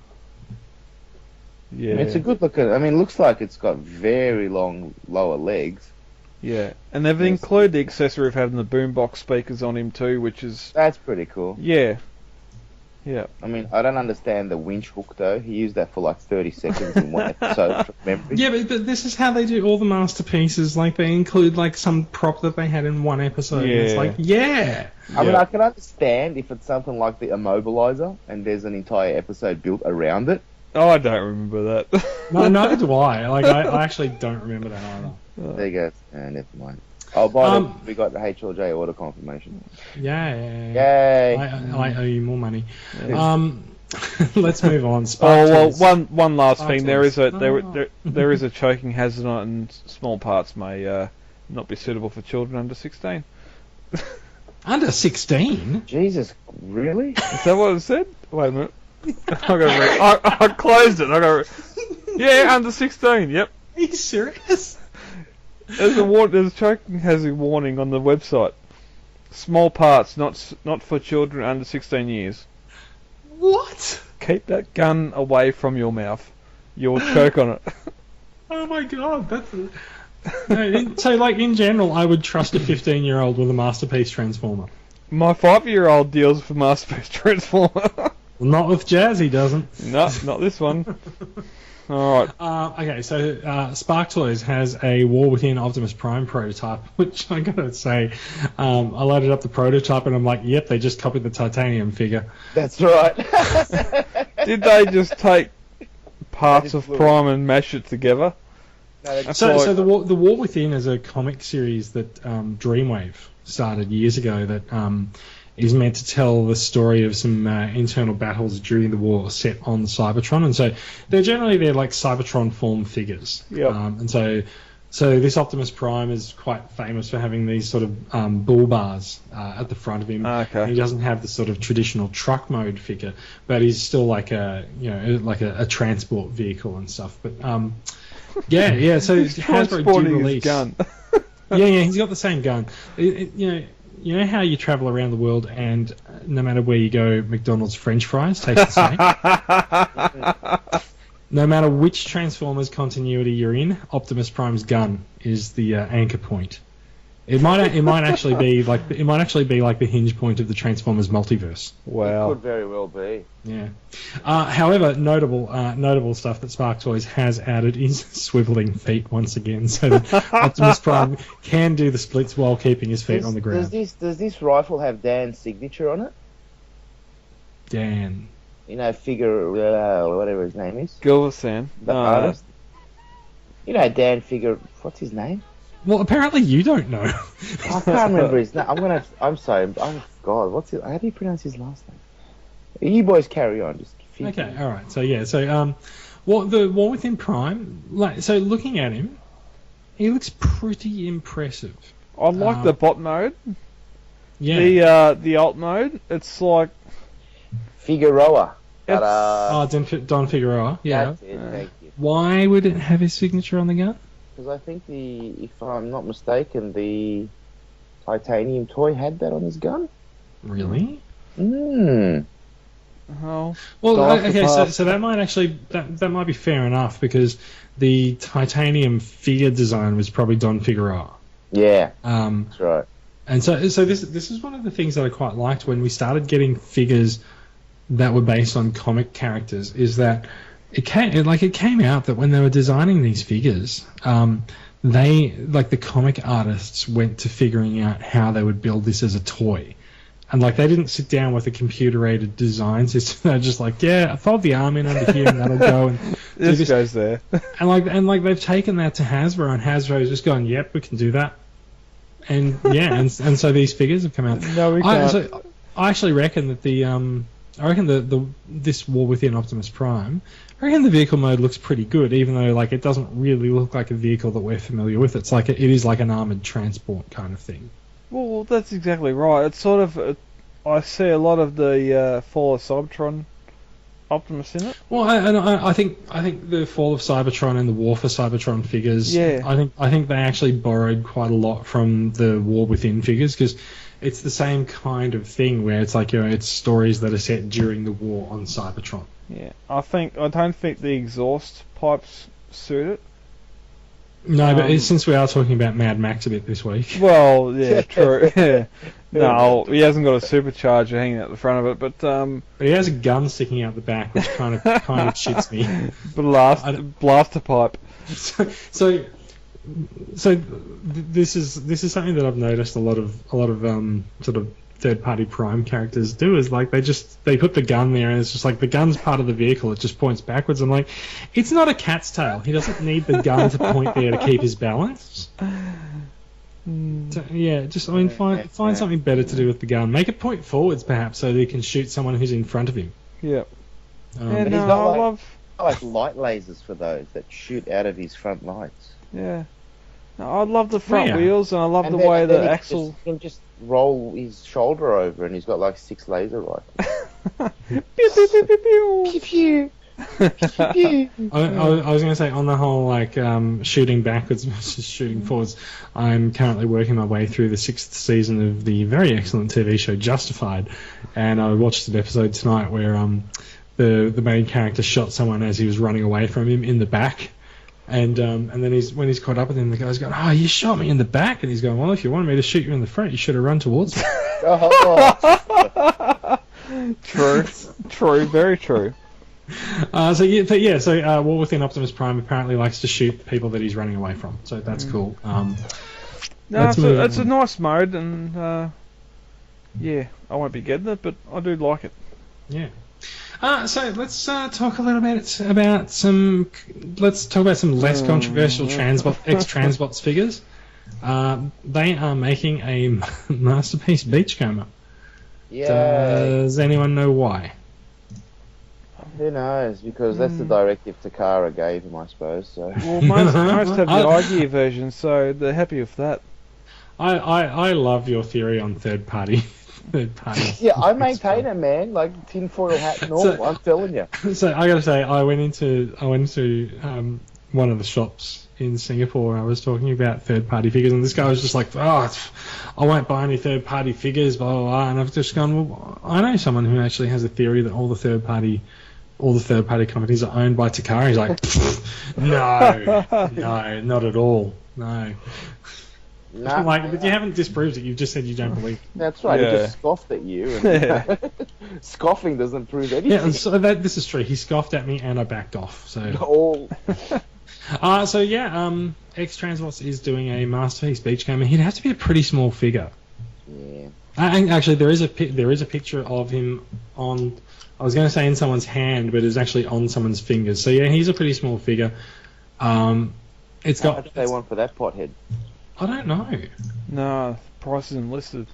B: Yeah.
C: It's a good looking. I mean, it looks like it's got very long lower legs.
B: Yeah, and they've
C: Yes.
B: included the accessory of having the boombox speakers on him too, which is
C: That's pretty cool.
B: yeah.
C: I mean, I don't understand the winch hook though. He used that for like 30 seconds in one episode from memory.
A: Yeah, but this is how they do all the masterpieces. Like, they include, like, some prop that they had in one episode. And it's
B: Yeah.
A: like, yeah!
C: I mean,
B: Yeah.
C: I can understand if it's something like the immobilizer and there's an entire episode built around it.
B: Oh, I don't remember that.
A: No, neither do I. Like, I actually don't remember that either.
C: There you go. Never mind. Oh, by the way,
A: Um,
C: we got the HLJ order confirmation.
A: Yeah.
C: Yay!
A: I owe you more money.
B: Yeah.
A: Let's move on.
B: Oh
A: Spark
B: well,
A: Toys.
B: one last
A: Spark
B: thing. There
A: Toys.
B: is there is a choking hazard on it, and small parts may not be suitable for children under 16.
A: Under 16?
C: Jesus, really?
B: Is that what it said? Wait a minute. I got I closed it. I got yeah, under 16. Yep.
A: Are you serious?
B: There's a choking hazard warning on the website. Small parts, not for children under 16 years.
A: What?
B: Keep that gun away from your mouth. You'll choke on it.
A: Oh my god, that's... So, like, in general, I would trust a 15-year-old with a Masterpiece Transformer.
B: My 5-year-old deals with Masterpiece Transformer.
A: Well, not with Jazz, he doesn't.
B: No, not this one. Alright.
A: Okay, so Spark Toys has a War Within Optimus Prime prototype, which I gotta say, I loaded up the prototype and I'm like, yep, they just copied the titanium figure.
C: That's right.
B: Did they just take parts
C: just
B: of
C: flew it.
B: Prime and mash it together?
C: No, that's
A: So,
B: like-
A: so the War Within is a comic series that Dreamwave started years ago that is meant to tell the story of some internal battles during the war set on Cybertron, and so they're like Cybertron form figures.
B: Yep.
A: And so this Optimus Prime is quite famous for having these sort of bull bars at the front of him.
B: Okay.
A: He doesn't have the sort of traditional truck mode figure, but he's still like a transport vehicle and stuff. But yeah. So Hasbro did
B: Transporting his
A: release.
B: gun.
A: Yeah, he's got the same gun. You know how you travel around the world and no matter where you go, McDonald's French fries taste the same? No matter which Transformers continuity you're in, Optimus Prime's gun is the anchor point. It might actually be like the hinge point of the Transformers multiverse.
C: It
B: Wow.
C: could very well be.
A: Yeah. However, notable stuff that Spark Toys has added is swiveling feet once again, so that Optimus Prime can do the splits while keeping his feet on the ground.
C: Does this rifle have Dan's signature on it?
A: Dan.
C: You know, figure whatever his name is.
B: Gilversan.
C: The artist. You know, Dan figure. What's his name?
A: Well, apparently you don't know.
C: I can't remember his name. I'm sorry. God, what's it? How do you pronounce his last name? You boys carry on. Just
A: Okay, all right. So yeah, the War Within Prime. So looking at him, he looks pretty impressive.
B: I like the bot mode.
A: Yeah.
B: The alt mode. It's like
C: Figueroa.
B: It's-
A: Don Figueroa. Yeah.
C: That's it. Thank you.
A: Why would it have his signature on the gun?
C: Because I think if I'm not mistaken, the titanium toy had that on his gun.
A: Really?
B: oh,
A: Well,
B: Dark
A: okay.
B: Apart.
A: So that might actually that might be fair enough because the titanium figure design was probably Don Figueroa.
C: Yeah,
A: Um,
C: that's right.
A: And so this is one of the things that I quite liked when we started getting figures that were based on comic characters. Is that it came out that when they were designing these figures, they like the comic artists went to figuring out how they would build this as a toy, and like they didn't sit down with a computer-aided design system. They're just like, yeah, fold the arm in under here and that'll go. And do
B: this goes there.
A: and like they've taken that to Hasbro, and Hasbro's just gone, yep, we can do that. And yeah, and so these figures have come out.
B: No, we can't.
A: I actually reckon that this War Within Optimus Prime, I reckon the vehicle mode looks pretty good, even though like it doesn't really look like a vehicle that we're familiar with. It's like it is like an armored transport kind of thing.
B: Well, that's exactly right. It's sort of. I see a lot of the Fall of Cybertron Optimus in it.
A: Well, I think the Fall of Cybertron and the War for Cybertron figures.
B: Yeah.
A: I think they actually borrowed quite a lot from the War Within figures because it's the same kind of thing where it's like it's stories that are set during the war on Cybertron.
B: Yeah, I don't think the exhaust pipes suit it.
A: No, but since we are talking about Mad Max a bit this week.
B: Well, yeah, true. Yeah. No, he hasn't got a supercharger hanging out the front of it, but
A: But he has a gun sticking out the back, which kind of shits me.
B: Blaster pipe.
A: So this is something that I've noticed a lot of sort of third-party Prime characters do, is like they put the gun there and it's just like the gun's part of the vehicle, it just points backwards. I'm like, it's not a cat's tail. He doesn't need the gun to point there to keep his balance. So, yeah, just find something better to do with the gun. Make it point forwards perhaps so that he can shoot someone who's in front of him.
B: Yeah.
C: But he's got like light lasers for those that shoot out of his front lights.
B: Yeah. No, I love the front wheels, and I love the way the axle.
C: He can just roll his shoulder over, and he's got like 6 laser rifles.
B: Pew, pew, pew, pew, pew.
C: Pew, pew. Pew, pew.
A: I was going to say, on the whole, like shooting backwards versus shooting forwards, I'm currently working my way through the 6th season of the very excellent TV show Justified, and I watched an episode tonight where the main character shot someone as he was running away from him in the back. And then when he's caught up with him, the guy's going, "Oh, you shot me in the back," and he's going, "Well, if you wanted me to shoot you in the front, you should have run towards me."
B: True, very true.
A: So War Within Optimus Prime apparently likes to shoot people that he's running away from, so that's cool.
B: It's a nice mode, and yeah, I won't be getting it, but I do like it.
A: Yeah. So let's talk a little bit about some. Let's talk about some less controversial X-Transbots figures. They are making a masterpiece beachcomber.
C: Yeah.
A: Does anyone know why?
C: Who knows? Because that's the directive Takara gave him, I suppose. So.
B: Well, most have the iGear version, so they're happy with that.
A: I love your theory on third party.
C: Yeah, I maintain it, man. Like tinfoil hat and all. I'm telling you.
A: So I gotta say, I went into one of the shops in Singapore. I was talking about third party figures, and this guy was just like, "Oh, I won't buy any third party figures," blah blah blah. And I've just gone, "Well, I know someone who actually has a theory that all the third party companies are owned by Takara." He's like, no, not at all. No.
C: Nah,
A: but you haven't disproved it. You've just said you don't believe.
C: That's right.
B: Yeah.
C: He just scoffed at you. And scoffing doesn't prove anything.
A: Yeah, so this is true. He scoffed at me, and I backed off. So. X-Transbots is doing a masterpiece beachcomber. He'd have to be a pretty small figure.
C: Yeah.
A: Actually, there is a picture of him on. I was going to say in someone's hand, but it's actually on someone's fingers. So yeah, he's a pretty small figure. It's got.
C: How much they want for that pothead?
A: I don't know.
B: No, price isn't listed.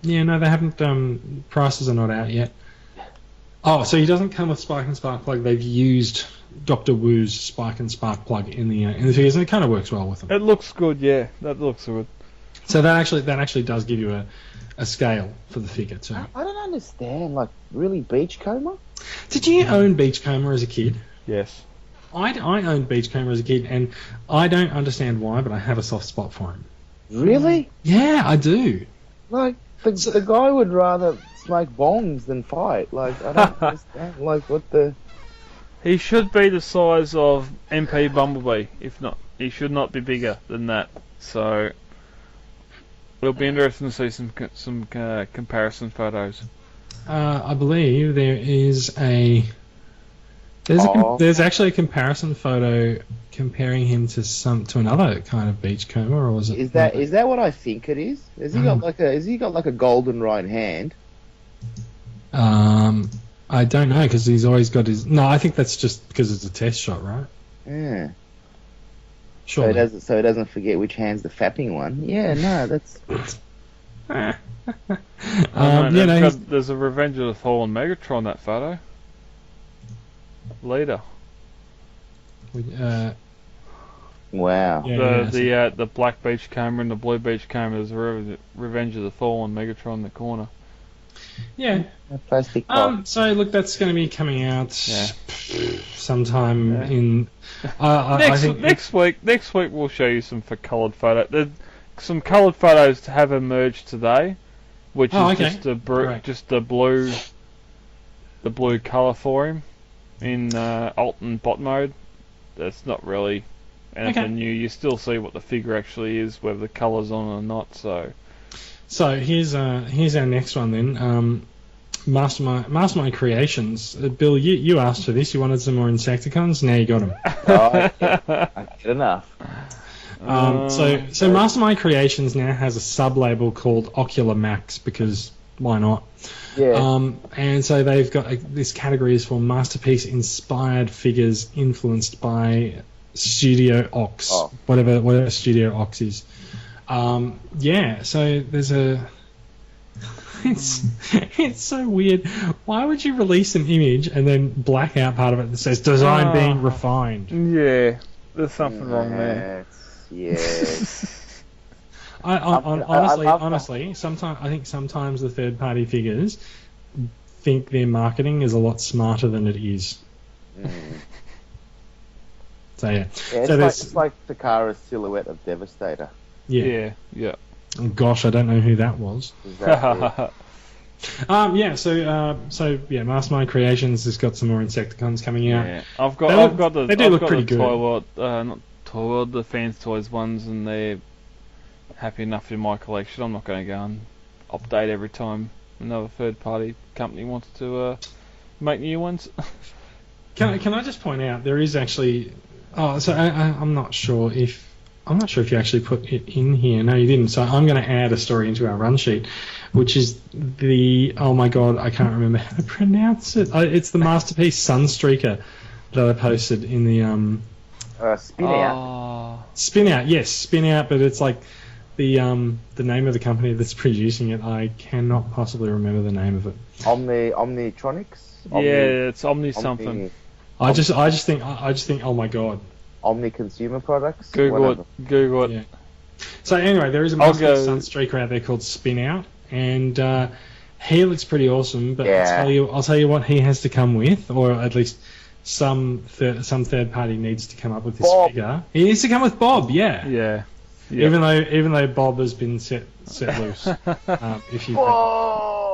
A: Yeah, no, they haven't. Prices are not out yet. Oh, so he doesn't come with Spike and Spark plug. They've used Dr. Wu's Spike and Spark plug in the figures, and it kind of works well with them.
B: It looks good, yeah. That looks good.
A: So that actually does give you a scale for the figure too.
C: I don't understand. Like, really, Beachcomber?
A: Did you own Beachcomber as a kid?
B: Yes.
A: I owned Beachcomber as a kid, and I don't understand why, but I have a soft spot for him.
C: Really?
A: Yeah, I do.
C: Like, the guy would rather smoke bongs than fight. Like, I don't understand. Like, what the...
B: He should be the size of MP Bumblebee. If not, he should not be bigger than that. So, it'll be interesting to see some comparison photos.
A: I believe there is a... There's actually a comparison photo comparing him to another kind of beachcomber, or was it?
C: Is that what I think it is? Has he got like a golden right hand?
A: I don't know, because he's always got his. No, I think that's just because it's a test shot, right?
C: Yeah.
A: Sure.
C: So he doesn't forget which hand's the fapping one. Yeah, no, that's.
B: There's a Revenge of the Fallen Megatron that photo. Leader.
C: Wow.
B: The black beach camera and the blue beach camera. There's a Revenge of the Fallen Megatron in the corner.
A: Yeah.
C: A plastic box.
A: So look, that's going to be coming out sometime in.
B: Next week we'll show you some coloured photos. There's some coloured photos to have emerged today, which is just the blue the blue colour for him in alt and bot mode. That's not really anything new. You still see what the figure actually is, whether the colour's on or not.
A: So here's our next one then. Mastermind Creations. Bill, you asked for this. You wanted some more Insecticons. Now you got them.
C: Oh, yeah. I get enough.
A: So Mastermind Creations now has a sub-label called Ocular Max, because why not?
C: Yeah.
A: And so they've got this category is for masterpiece inspired figures influenced by Studio Ox, whatever Studio Ox is. So there's it's so weird. Why would you release an image and then black out part of it that says design being refined?
B: Yeah, there's something wrong there.
C: Yeah.
A: Honestly, sometimes the third-party figures think their marketing is a lot smarter than it is. So yeah.
C: It's like Takara's silhouette of Devastator.
B: Yeah.
A: Oh, gosh, I don't know who that was.
C: Exactly.
A: Mastermind Creations has got some more Insecticons coming out.
B: Yeah. I've got
A: pretty good.
B: The Fans Toys ones, and they're happy enough in my collection. I'm not going to go and update every time another third-party company wants to make new ones.
A: Can I just point out there is actually? I'm not sure if you actually put it in here. No, you didn't. So I'm going to add a story into our run sheet, which is oh my god, I can't remember how to pronounce it. It's the Masterpiece Sunstreaker that I posted in the
C: Spin Out.
A: Spin Out, yes, Spin Out, but it's like the name of the company that's producing it. I cannot possibly remember the name of it.
C: Omnitronics.
B: It's Omni something.
A: I just think oh my god.
C: Omni Consumer Products.
B: Google it.
A: Yeah. So anyway, there is a Masterpiece Sunstreaker out there called Spin Out, and he looks pretty awesome. But I'll tell you what he has to come with, or at least some third party needs to come up with this figure. He needs to come with Bob. Yeah.
B: Yeah.
A: Even though Bob has been set loose.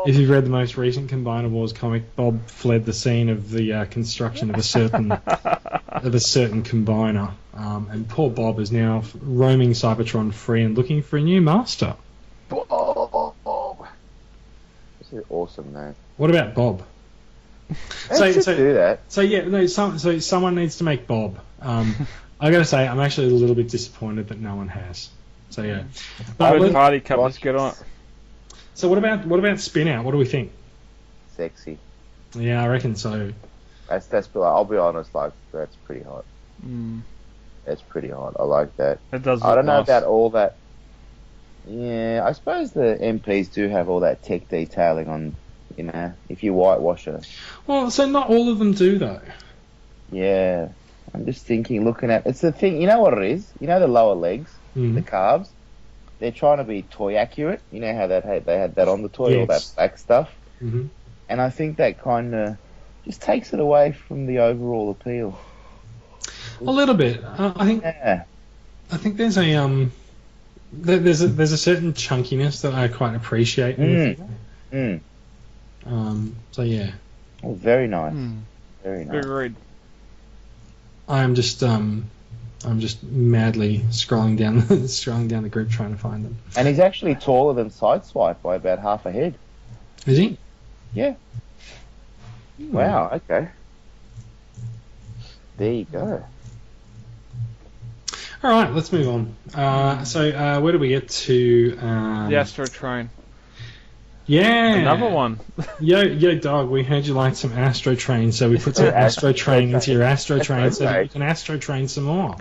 A: If you've read the most recent Combiner Wars comic, Bob fled the scene of the construction of a certain combiner, and poor Bob is now roaming Cybertron free and looking for a new master.
C: Bob, this is awesome, man.
A: What about Bob?
C: Do that.
A: So someone needs to make Bob. I gotta say, I'm actually a little bit disappointed that no one has. So yeah,
B: third party companies get on it.
A: So what about Spin Out? What do we think?
C: Sexy.
A: Yeah, I reckon so.
C: I'll be honest, like that's pretty hot. That's pretty hot. I like that.
B: It does.
C: I don't know about all that. Yeah, I suppose the MPs do have all that tech detailing on. If you whitewash it.
A: Well, so not all of them do though.
C: Yeah, I'm just looking at it's the thing. You know what it is? You know the lower legs, the calves. They're trying to be toy accurate. You know how they had that on the toy, all that black stuff.
A: Mm-hmm.
C: And I think that kind of just takes it away from the overall appeal.
A: A little bit. I think there's a certain chunkiness that I quite appreciate in the figure. So yeah.
C: Oh, very nice. Very nice.
B: Agreed.
A: I'm just madly scrolling down the group trying to find them.
C: And he's actually taller than Sideswipe by about half a head.
A: Is he?
C: Yeah. Wow. Okay. There you go.
A: All right, let's move on. So where do we get to?
B: The Astro Train.
A: Yeah.
B: Another one.
A: Yo, dog, we heard you like some Astro Train, so we put some Astro Train into your Astro Train so that you can Astro Train some more.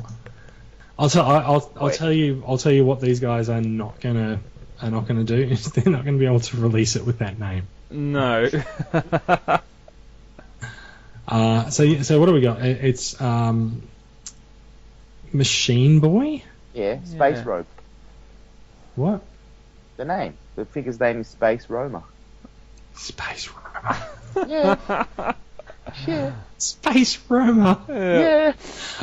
A: I'll tell you what these guys are not gonna do is they're not gonna be able to release it with that name.
B: No.
A: So what do we got? It's Machine Boy?
C: Yeah, Space Rope.
A: What?
C: The name. The figure's name is Space Roma.
A: Space Roma.
C: Yeah. Yeah.
A: Space Roma.
C: Yeah.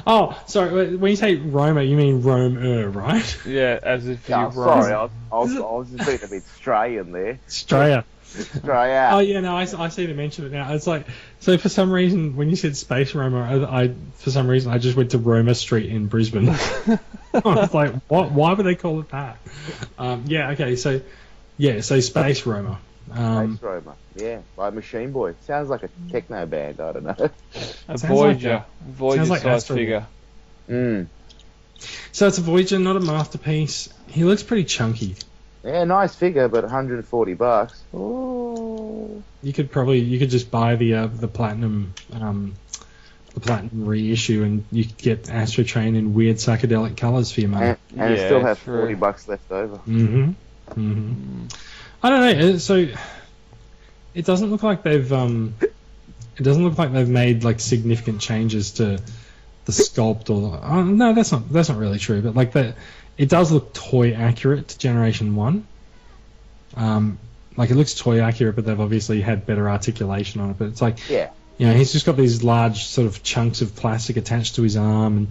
A: Oh, sorry. When you say Roma, you mean Rome-er, right?
B: Yeah, as if you
C: Sorry, I was just being a bit Australian there.
A: Australia.
C: Try out.
A: Oh yeah, no, I see the mention of it now. It's like, so for some reason when you said Space Roma, I for some reason I just went to Roma Street in Brisbane. I was like, what? Why would they call it that? Yeah, okay, so Space Roma.
C: Space Roma. Yeah, by Machine Boy. Sounds like a techno band. I don't know.
B: A
A: Voyager
B: Voyager size figure.
A: So it's a Voyager, not a masterpiece. He looks pretty chunky.
C: Yeah, nice figure, but $140.
B: Ooh.
A: You could just buy the platinum reissue, and you could get Astro Train in weird psychedelic colours for your money.
C: And it still have $40 left over.
A: I don't know. So it doesn't look like they've made like significant changes to the sculpt or no, that's not really true. But like it does look toy accurate to Generation 1. Like it looks toy accurate, but they've obviously had better articulation on it. But it's like, he's just got these large sort of chunks of plastic attached to his arm,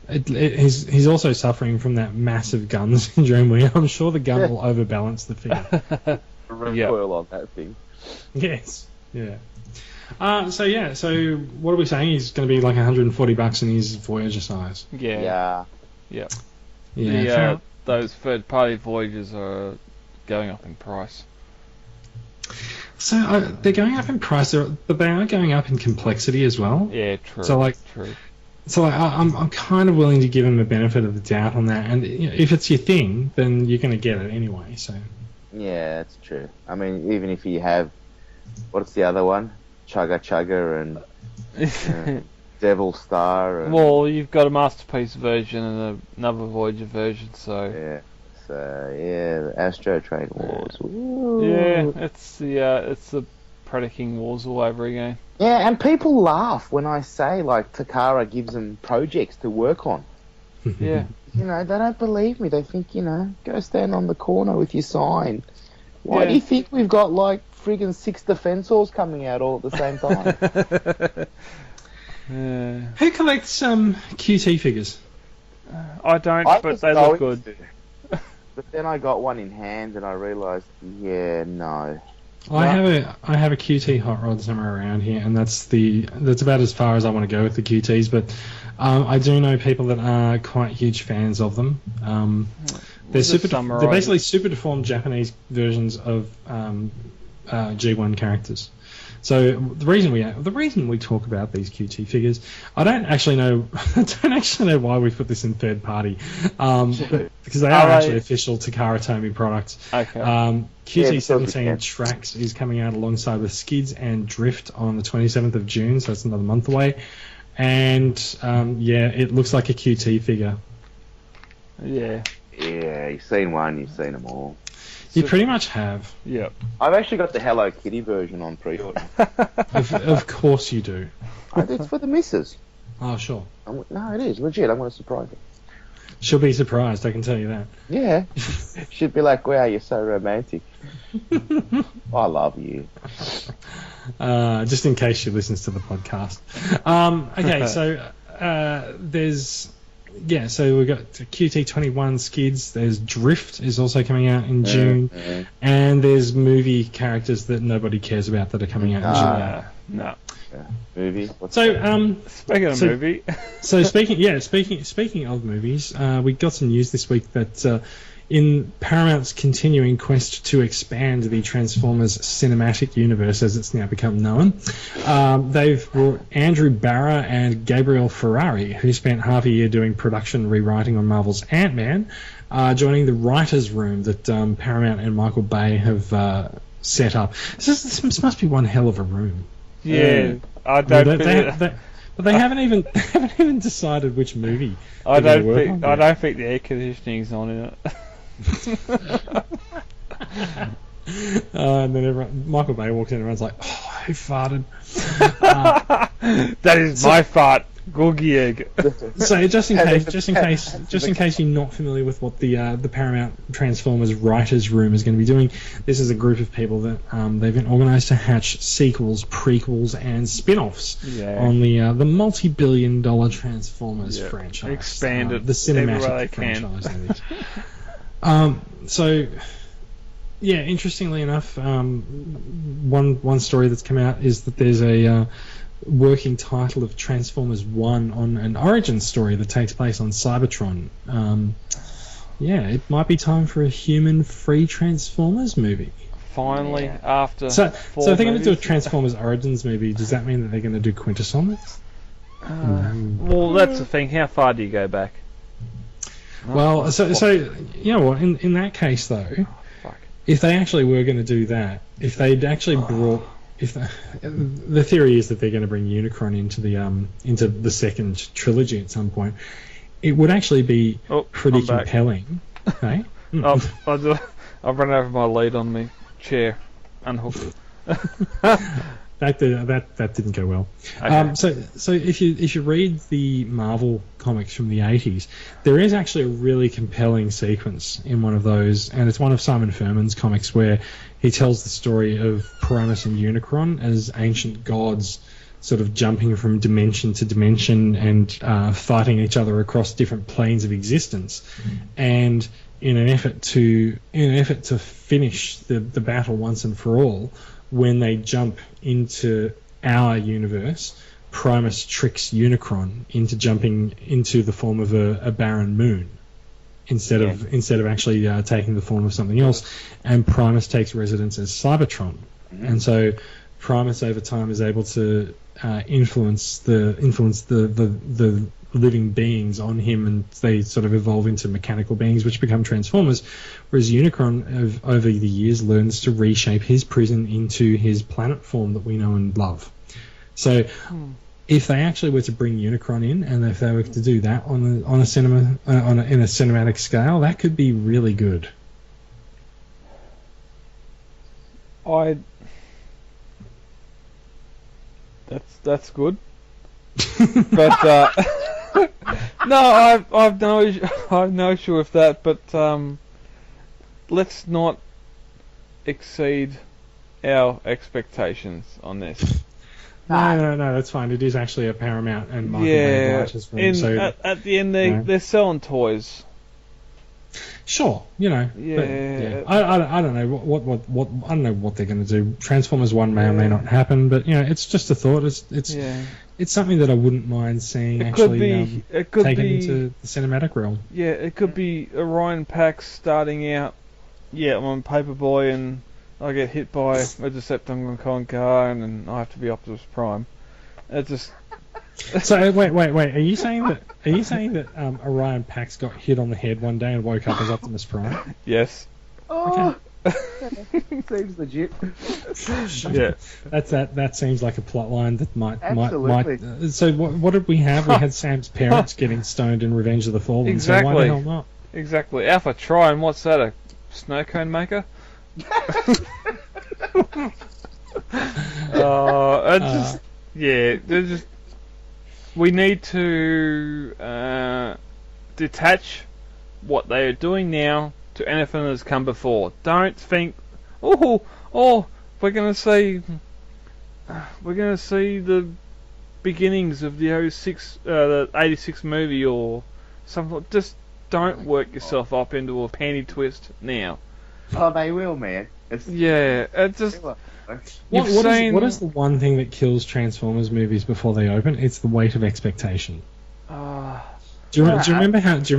A: and he's also suffering from that massive gun syndrome where I'm sure the gun will overbalance the figure.
C: Recoil on that thing.
A: Yes. Yeah. So what are we saying? He's going to be like $140 in his Voyager size.
B: Yeah. Those third-party Voyagers are going up in price.
A: So they're going up in price, but they are going up in complexity as well.
B: Yeah, true.
A: True. So I'm kind of willing to give him the benefit of the doubt on that. And if it's your thing, then you're going to get it anyway. So.
C: Yeah, that's true. I mean, even if you have, what's the other one? Chugga and Devil Star. And,
B: well, you've got a Masterpiece version and another Voyager version, so...
C: the Astro Train Wars. Ooh.
B: Yeah, it's the Predaking Wars all over again.
C: Yeah, and people laugh when I say, like, Takara gives them projects to work on.
B: Yeah.
C: They don't believe me. They think, go stand on the corner with your sign. Why do you think we've got, like, friggin' 6 Defensors coming out all at the same time?
A: Who collects QT figures?
B: I don't, but they look good.
C: But then I got one in hand and I realised, no.
A: I have a QT hot rod somewhere around here, and that's about as far as I want to go with the QTs. But I do know people that are quite huge fans of them. They're basically super deformed Japanese versions of G1 characters. So the reason we talk about these QT figures, I don't actually know why we put this in third party, because they are actually official Takara Tomy products.
B: Okay.
A: QT17 Tracks is coming out alongside with Skids and Drift on the 27th of June, so that's another month away. And it looks like a QT figure.
B: Yeah.
C: Yeah, you've seen one, you've seen them all.
A: You pretty much have.
B: Yep.
C: I've actually got the Hello Kitty version on pre-order.
A: Of course you do.
C: It's for the missus.
A: Oh, sure.
C: No, it is. Legit, I'm going to surprise her.
A: She'll be surprised, I can tell you that.
C: Yeah. She'd be like, wow, you're so romantic. I love you.
A: Just in case she listens to the podcast. Okay, so there's... Yeah, so we've got QT21 Skids, there's Drift is also coming out in June, and there's movie characters that nobody cares about that are coming out in June.
B: No.
C: Movie?
B: Speaking of movie...
A: So speaking of movies, we got some news this week that in Paramount's continuing quest to expand the Transformers cinematic universe, as it's now become known, they've brought Andrew Barra and Gabriel Ferrari, who spent half a year doing production rewriting on Marvel's Ant-Man, joining the writers' room that Paramount and Michael Bay have set up. This must be one hell of a room.
B: Yeah, I don't think...
A: But they haven't even decided which movie.
B: I don't think the air conditioning's on in it.
A: And then Michael Bay walks in and everyone's like, "Oh, who farted?"
B: That is my fart, Googie egg.
A: So just in case you're not familiar with what the Paramount Transformers writers' room is going to be doing, this is a group of people that they've been organised to hatch sequels, prequels, and spin-offs on the multi-billion-dollar Transformers franchise.
B: Expand it,
A: the cinematic franchise. So Yeah, interestingly enough, one story that's come out is that there's a working title of Transformers 1 on an origin story that takes place on Cybertron. Yeah, it might be time for a human-free Transformers movie.
B: Finally,
C: Yeah.
B: after
A: So
B: four
A: if they're going to do a
B: movies.
A: Transformers Origins movie, does that mean that they're going to do Quintessons?
B: Well, that's the thing. How far do you go back?
A: Well, so you know what? In that case, though,
B: Fuck.
A: if they actually were going to do that, if they'd actually brought, the theory is that they're going to bring Unicron into the second trilogy at some point, it would actually be pretty
B: I'm back.
A: compelling. Hey?
B: I've run over my lead on me chair, unhooked.
A: That didn't go well.
B: Okay.
A: So if you read the Marvel comics from the 80s, there is actually a really compelling sequence in one of those, and it's one of Simon Furman's comics where he tells the story of Primus and Unicron as ancient gods, sort of jumping from dimension to dimension and fighting each other across different planes of existence, and in an effort to finish the battle once and for all, when they jump into our universe, Primus tricks Unicron into jumping into the form of a barren moon instead of actually taking the form of something else, and Primus takes residence as Cybertron, and so Primus over time is able to influence the living beings on him, and they sort of evolve into mechanical beings which become Transformers, whereas Unicron over the years learns to reshape his prison into his planet form that we know and love. So if they actually were to bring Unicron in, and if they were to do that in a cinematic scale, that could be really good.
B: That's good. But no, I've no issue with that. But let's not exceed our expectations on this.
A: No, that's fine. It is actually a Paramount and Michael Bay
B: Yeah,
A: writers' film. So
B: at the end they're selling toys.
A: sure, you know.
B: Yeah.
A: But, yeah. I don't know what I don't know what they're going to do. Transformers 1 may or may not happen, but you know, it's just a thought. It's something that I wouldn't mind seeing
B: It could
A: actually
B: be
A: taken into the cinematic realm.
B: Yeah, it could be Orion Pax starting out. Yeah, I'm on Paperboy and I get hit by a Decepticon car and then I have to be Optimus Prime. It just.
A: So wait. Are you saying that Orion Pax got hit on the head one day and woke up as Optimus Prime?
B: Yes.
D: Oh, seems legit.
B: Yeah.
A: That seems like a plot line that might.
D: Absolutely.
A: So what did we have? We had Sam's parents getting stoned in Revenge of the Fallen.
B: Exactly.
A: So why the hell not?
B: Exactly. Alpha Trine, what's that? A snow cone maker? They're just. We need to detach what they are doing now to anything that's come before. Don't think, we're gonna see the beginnings of the 86 movie or something. Just don't work yourself up into a panty twist now.
D: Oh, they will, man. It's
B: Just.
A: What is the one thing that kills Transformers movies before they open? It's the weight of expectation. Do you remember how much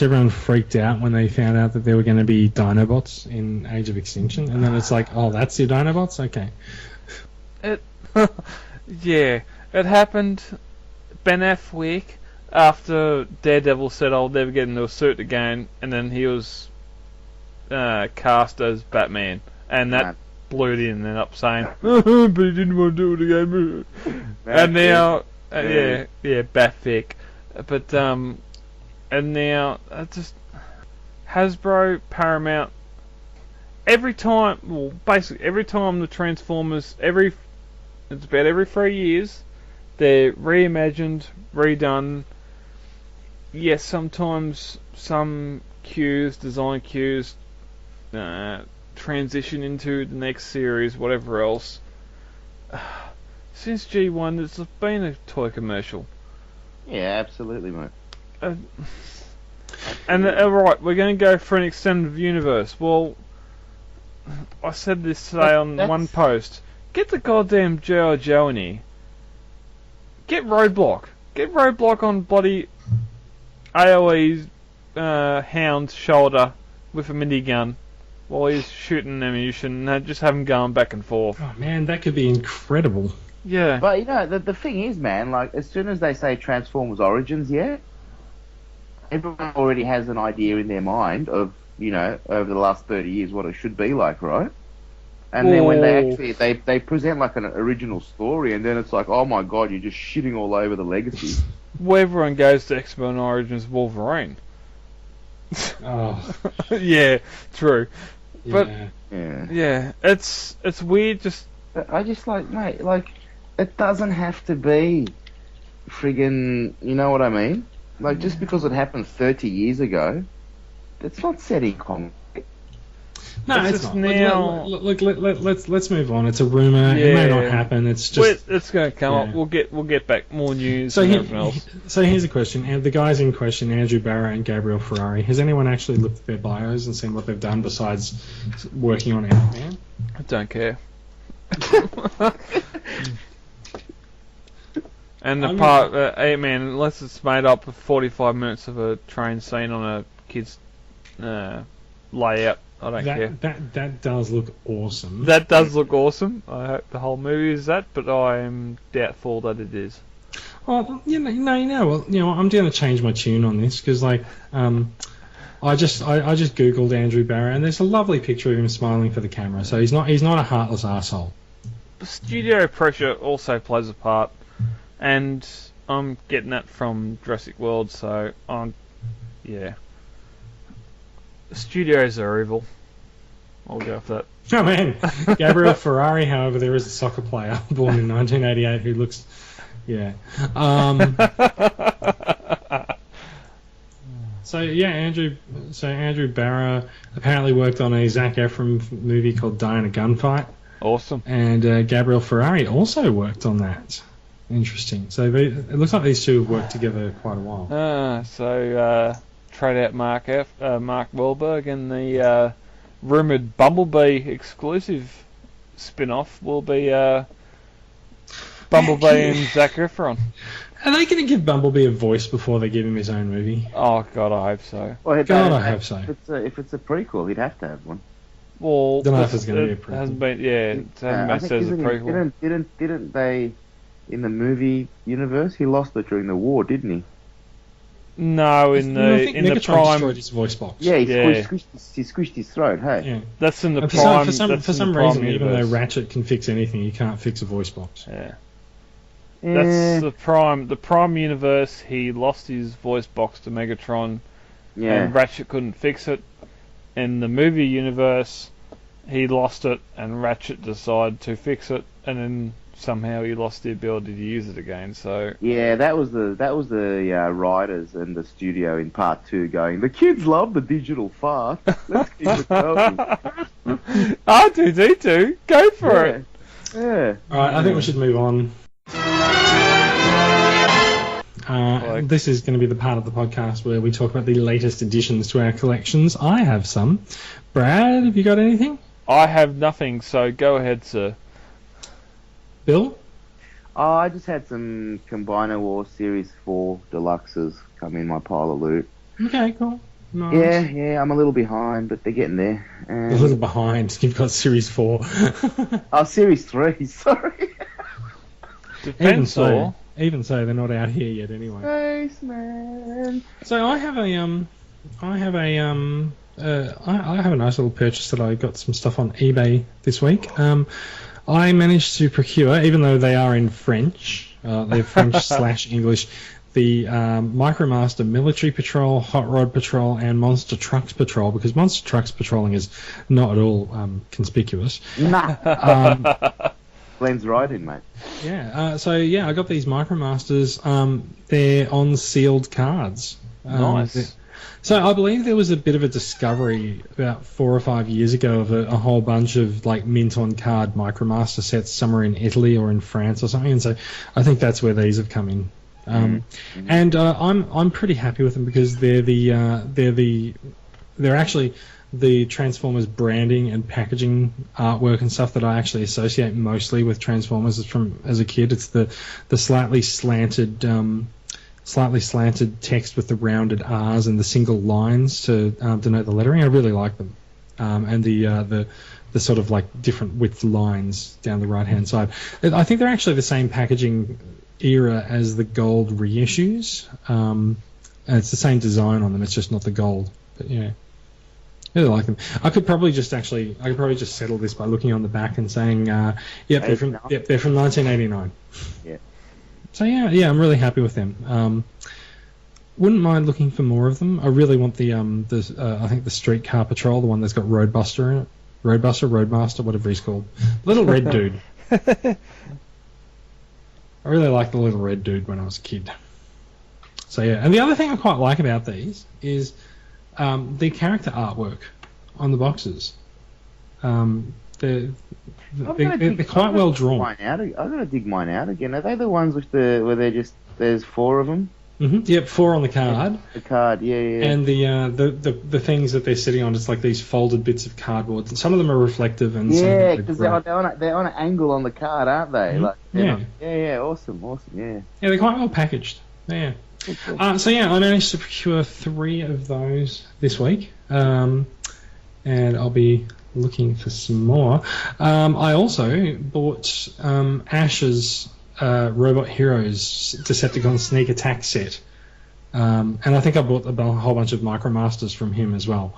A: everyone freaked out when they found out that there were going to be Dinobots in Age of Extinction, and then it's like, oh, that's your Dinobots? Okay.
B: It happened. Ben Affleck, after Daredevil said, "I'll never get into a suit again," and then he was cast as Batman, and that blew it in and up saying, but he didn't want to do it again. And now, Batfic. But and now just Hasbro, Paramount. Every time the Transformers, it's about every 3 years, they're reimagined, redone. Yes, sometimes some design cues, transition into the next series, whatever else. Since G1, there's been a toy commercial.
D: Yeah, absolutely, mate.
B: And right, we're going to go for an extended universe. Well, I said this today on
D: That's-
B: one post. Get the goddamn G.I. Joe in here. Get Roadblock. Get Roadblock on bloody AoE's Hound's shoulder with a minigun while he's shooting ammunition, and just have him going back and forth.
A: Oh man, that could be incredible.
B: Yeah.
D: But you know, the thing is, man, like as soon as they say Transformers Origins, yeah, everyone already has an idea in their mind of, you know, over the last 30 years what it should be like, right? And then when they actually they present like an original story, and then it's like, oh my god, you're just shitting all over the legacy.
B: Well, everyone goes to X-Men Origins Wolverine.
A: Oh,
B: Yeah, true. But-
A: yeah.
D: Yeah.
B: Yeah, it's weird. Just
D: But I just like, mate, like it doesn't have to be friggin', you know what I mean? Like just because it happened 30 years ago, it's not setting comic.
A: No,
B: It's
A: it's
B: just
A: not.
B: now-
A: Let's move on. It's a rumor. It may not
B: Yeah.
A: happen. It's just.
B: it's going to come up.
A: yeah.
B: We'll get back more news
A: So,
B: and everything else.
A: so here's a question. And the guys in question, Andrew Barra and Gabriel Ferrari, has anyone actually looked at their bios and seen what they've done besides working on Ant-Man?
B: I don't care. And the
A: I'm-
B: part, man, unless it's made up of 45 minutes of a train scene on a kid's layout, I don't care.
A: That does look awesome.
B: That does look awesome. I hope the whole movie is that, but I am doubtful that it is.
A: Oh, well, I'm going to change my tune on this because, like, I just googled Andrew Barra and there's a lovely picture of him smiling for the camera. So he's not a heartless asshole.
B: Studio pressure also plays a part, and I'm getting that from Jurassic World, so yeah. Studios are evil. I'll go with that.
A: Oh man, Gabriel Ferrari, however, there is a soccer player born in 1988 who looks, yeah. So Andrew Barra apparently worked on a Zac Efron movie called Die in a Gunfight,
B: Awesome.
A: and Gabriel Ferrari also worked on that. Interesting. So it looks like these two have worked together quite a while.
B: So trade out Mark Wahlberg, and the rumoured Bumblebee exclusive spin-off will be Bumblebee and Zac Efron.
A: Are they going to give Bumblebee a voice before they give him his own movie?
B: Oh God, I hope so.
D: Well,
A: God, I hope so.
D: If it's a prequel, he'd have to have one.
B: Well,
A: Don't know if it's gonna be a
B: it
A: prequel.
B: hasn't been, it hasn't
D: I
B: been
D: think
B: said as a prequel.
D: Didn't they, in the movie universe, he lost it during the war, didn't he?
B: No, in
A: I
B: the
A: think
B: in the
A: Megatron
B: prime.
A: destroyed his voice box.
D: Yeah, he
B: Yeah.
D: squished his throat. Hey.
A: Yeah.
B: That's in the
A: And
B: prime.
A: for
B: that's
A: some
B: in the prime
A: reason, even though
B: universe.
A: Ratchet can fix anything, he can't fix a voice box.
B: Yeah.
D: Eh,
B: That's the prime. The prime universe. He lost his voice box to Megatron,
D: yeah.
B: and Ratchet couldn't fix it. In the movie universe, he lost it, and Ratchet decided to fix it, and then somehow he lost the ability to use it again. So
D: Yeah, that was the writers and the studio in part 2 going, the kids love the digital fart. Let's keep it going.
B: R2D2, go for it.
D: Yeah.
A: All right, I think we should move on. This is going to be the part of the podcast where we talk about the latest additions to our collections. I have some. Brad, have you got anything?
B: I have nothing, so go ahead, sir.
A: Bill?
D: Oh, I just had some Combiner War Series 4 Deluxes come in my pile of loot.
A: Okay, cool. Nice.
D: Yeah, I'm a little behind, but they're getting there.
A: A little behind. You've got Series 4.
D: Oh, Series 3, sorry.
B: Defense Law.
A: Even so, they're not out here yet anyway.
D: Spaceman.
A: So I have a nice little purchase that I got some stuff on eBay this week. I managed to procure, even though they are in French, they're French / English, the Micromaster Military Patrol, Hot Rod Patrol, and Monster Trucks Patrol, because Monster Trucks Patrolling is not at all conspicuous.
D: Nah. Blends right in, mate.
A: Yeah, I got these Micromasters. They're on sealed cards.
B: Nice.
A: So I believe there was a bit of a discovery about 4 or 5 years ago of a whole bunch of like mint on card Micromaster sets somewhere in Italy or in France or something, and so I think that's where these have come in. And I'm pretty happy with them because they're actually the Transformers branding and packaging artwork and stuff that I actually associate mostly with Transformers from as a kid. It's the slightly slanted text with the rounded R's and the single lines to denote the lettering. I really like them, and the sort of like different width lines down the right hand side. I think they're actually the same packaging era as the gold reissues, and it's the same design on them. It's just not the gold, but yeah. I really like them. I could probably just settle this by looking on the back and saying, they're from 1989.
D: Yeah.
A: So yeah, I'm really happy with them. Wouldn't mind looking for more of them. I really want the I think the Streetcar Patrol, the one that's got Roadbuster in it. Roadmaster, whatever he's called. Little red dude. I really liked the little red dude when I was a kid. So yeah, and the other thing I quite like about these is the character artwork on the boxes. They're quite well drawn.
D: I've got to dig mine out again. Are they the ones with where there's 4 of them?
A: Mm-hmm. Yep, 4 on the card.
D: The card, yeah.
A: And the things that they're sitting on, it's like these folded bits of cardboard. Some of them are reflective, and
D: yeah, because they're on an angle on the card, aren't they?
A: Mm-hmm.
D: Like, yeah, awesome, yeah.
A: Yeah, they're quite well packaged. Yeah. So yeah, I managed to procure 3 of those this week, and I'll be looking for some more. I also bought Ash's Robot Heroes Decepticon Sneak Attack set, and I think I bought a whole bunch of Micromasters from him as well.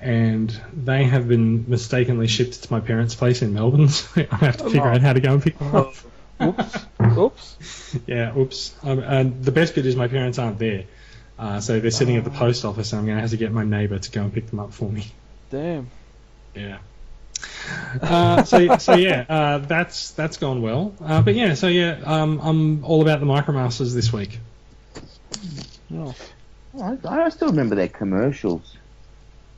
A: And they have been mistakenly shipped to my parents' place in Melbourne, so I have to figure out how to go and pick them up.
B: Oops.
A: Yeah, oops. And the best bit is my parents aren't there, so they're sitting at the post office, and I'm going to have to get my neighbour to go and pick them up for me.
B: Damn.
A: Yeah. So yeah, that's gone well. But yeah, so yeah, I'm all about the Micromasters this week.
B: Oh.
D: I still remember their commercials.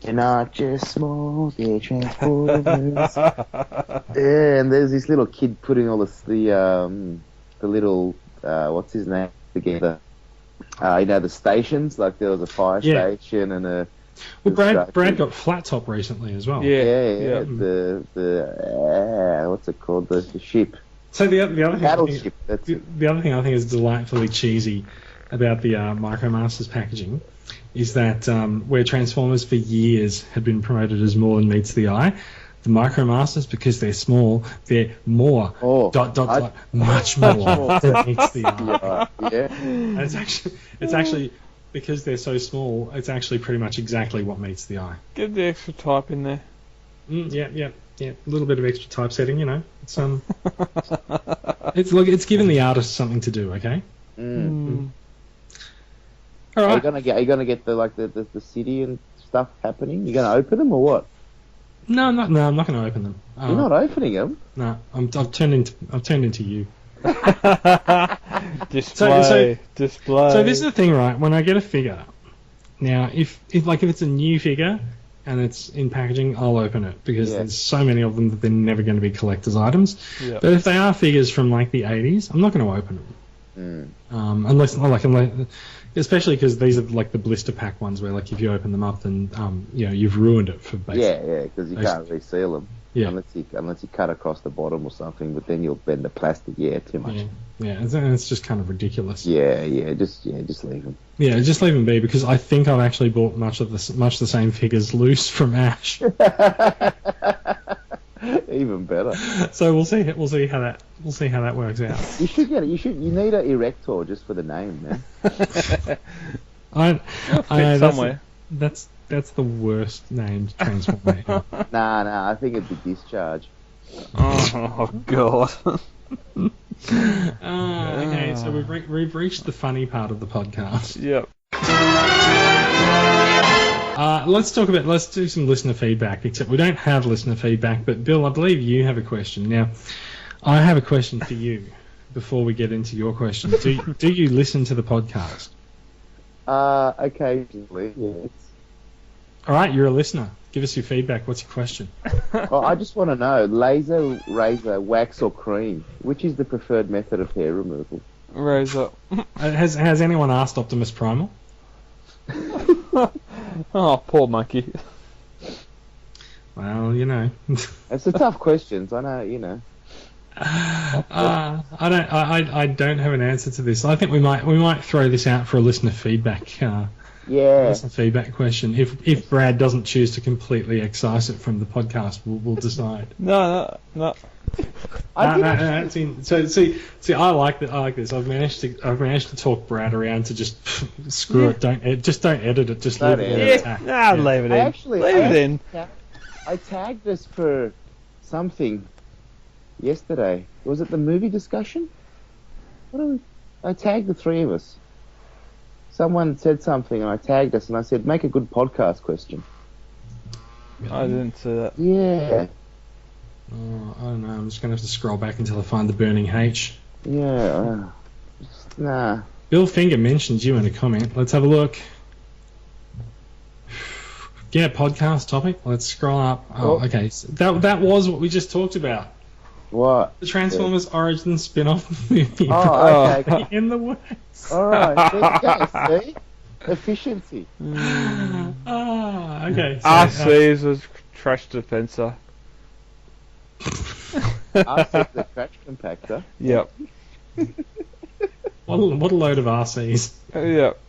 D: They're not just small, they're Transformers. Yeah, and there's this little kid putting all the little what's his name together. The stations, like there was a fire station and a.
A: Well, Brad got Flat Top recently as well.
D: Yeah. What's it called? The ship.
A: So the other thing,
D: battleship.
A: The other thing I think is delightfully cheesy about the Micromasters packaging is that where Transformers for years had been promoted as more than meets the eye, the Micromasters, because they're small, they're more much more than meets the eye.
D: Yeah.
A: And it's actually because they're so small, it's actually pretty much exactly what meets the eye.
B: Get the extra type in there.
A: Yeah. A little bit of extra typesetting, you know. It's giving the artist something to do, okay? All right.
D: Are you gonna get the city and stuff happening? You gonna open them or what?
A: No, I'm not going to open them.
D: You're not opening them?
A: No, I've turned into you.
B: Display.
A: So this is the thing, right? When I get a figure, now if it's a new figure and it's in packaging, I'll open it because there's so many of them that they're never going to be collector's items.
B: Yep.
A: But if they are figures from like the 80s, I'm not going to open them. Unless especially because these are like the blister pack ones where like if you open them up then you've ruined it for basic.
D: Yeah, because you can't reseal them.
A: Yeah.
D: Unless you cut across the bottom or something, but then you'll bend the plastic. Yeah, too much.
A: Yeah, it's just kind of ridiculous.
D: Yeah, just leave them.
A: Yeah, just leave them be because I think I've actually bought much the same figures loose from Ash.
C: Even better.
A: So we'll see how that works out.
C: You should get it. You need an erector just for the name, man.
A: I know
B: somewhere.
A: That's the worst named Transformer.
C: Nah. I think it'd be Discharge.
B: Oh God.
A: Okay, so we've reached the funny part of the podcast.
B: Yep.
A: Let's do some listener feedback, except we don't have listener feedback, but Bill, I believe you have a question. Now, I have a question for you before we get into your question. Do you listen to the podcast?
C: Occasionally, yes.
A: All right, you're a listener. Give us your feedback. What's your question?
C: I just want to know, laser, razor, wax or cream, which is the preferred method of hair removal?
B: Razor.
A: Has anyone asked Optimus Primal?
B: Oh, poor monkey.
A: Well, you know.
D: It's a tough questions. I know, you know.
A: I don't have an answer to this. I think we might throw this out for a listener feedback.
D: Yeah.
A: Listener feedback question. If Brad doesn't choose to completely excise it from the podcast, we'll decide.
B: No.
A: So see, I like that. I like this. I've managed to talk Brad around to just screw it. Don't edit it. Just leave it.
B: Leave it in. Leave it in.
D: I tagged us for something yesterday. Was it the movie discussion? I tagged the three of us. Someone said something and I tagged us and I said, make a good podcast question.
B: I didn't see that.
D: Yeah.
A: Oh, I don't know. I'm just going to have to scroll back until I find the burning H.
D: Yeah. Nah.
A: Bill Finger mentioned you in a comment. Let's have a look. Yeah, podcast topic. Let's scroll up. Oh, okay. So that was what we just talked about.
D: What?
A: The Transformers Origins spin-off movie.
D: Oh, okay.
A: In the works.
D: All right. There you go. See? Efficiency.
A: Okay. So,
B: RC's was trash dispenser.
D: RC's the trash compactor.
B: Yep.
A: what a load of RCs.
B: Yep.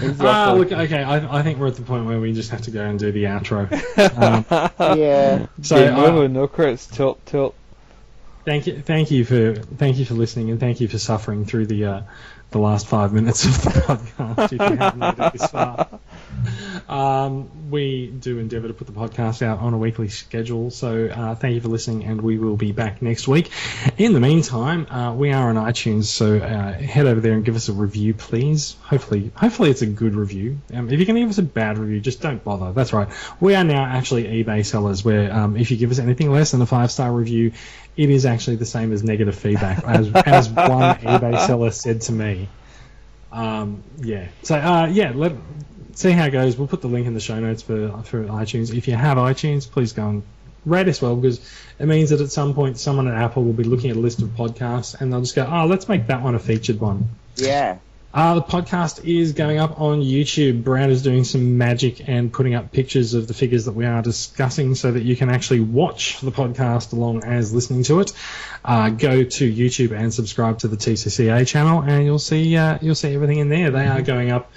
B: Exactly.
A: Look, okay, I think we're at the point where we just have to go and do the outro.
D: Yeah.
B: So, no credits, tilt.
A: Thank you for listening, and thank you for suffering through the last 5 minutes of the podcast. If you haven't made it this far, we do endeavour to put the podcast out on a weekly schedule. So thank you for listening, and we will be back next week. In the meantime, we are on iTunes, so head over there and give us a review, please. Hopefully it's a good review. If you're going to give us a bad review, just don't bother. That's right. We are now actually eBay sellers, where if you give us anything less than a 5-star review, it is actually the same as negative feedback, as one eBay seller said to me. Let's see how it goes. We'll put the link in the show notes for iTunes. If you have iTunes, please go and rate us well, because it means that at some point someone at Apple will be looking at a list of podcasts and they'll just go, let's make that one a featured one.
D: Yeah.
A: The podcast is going up on YouTube. Brad is doing some magic and putting up pictures of the figures that we are discussing so that you can actually watch the podcast along as listening to it. Go to YouTube and subscribe to the TCCA channel, and you'll see everything in there. They are going up.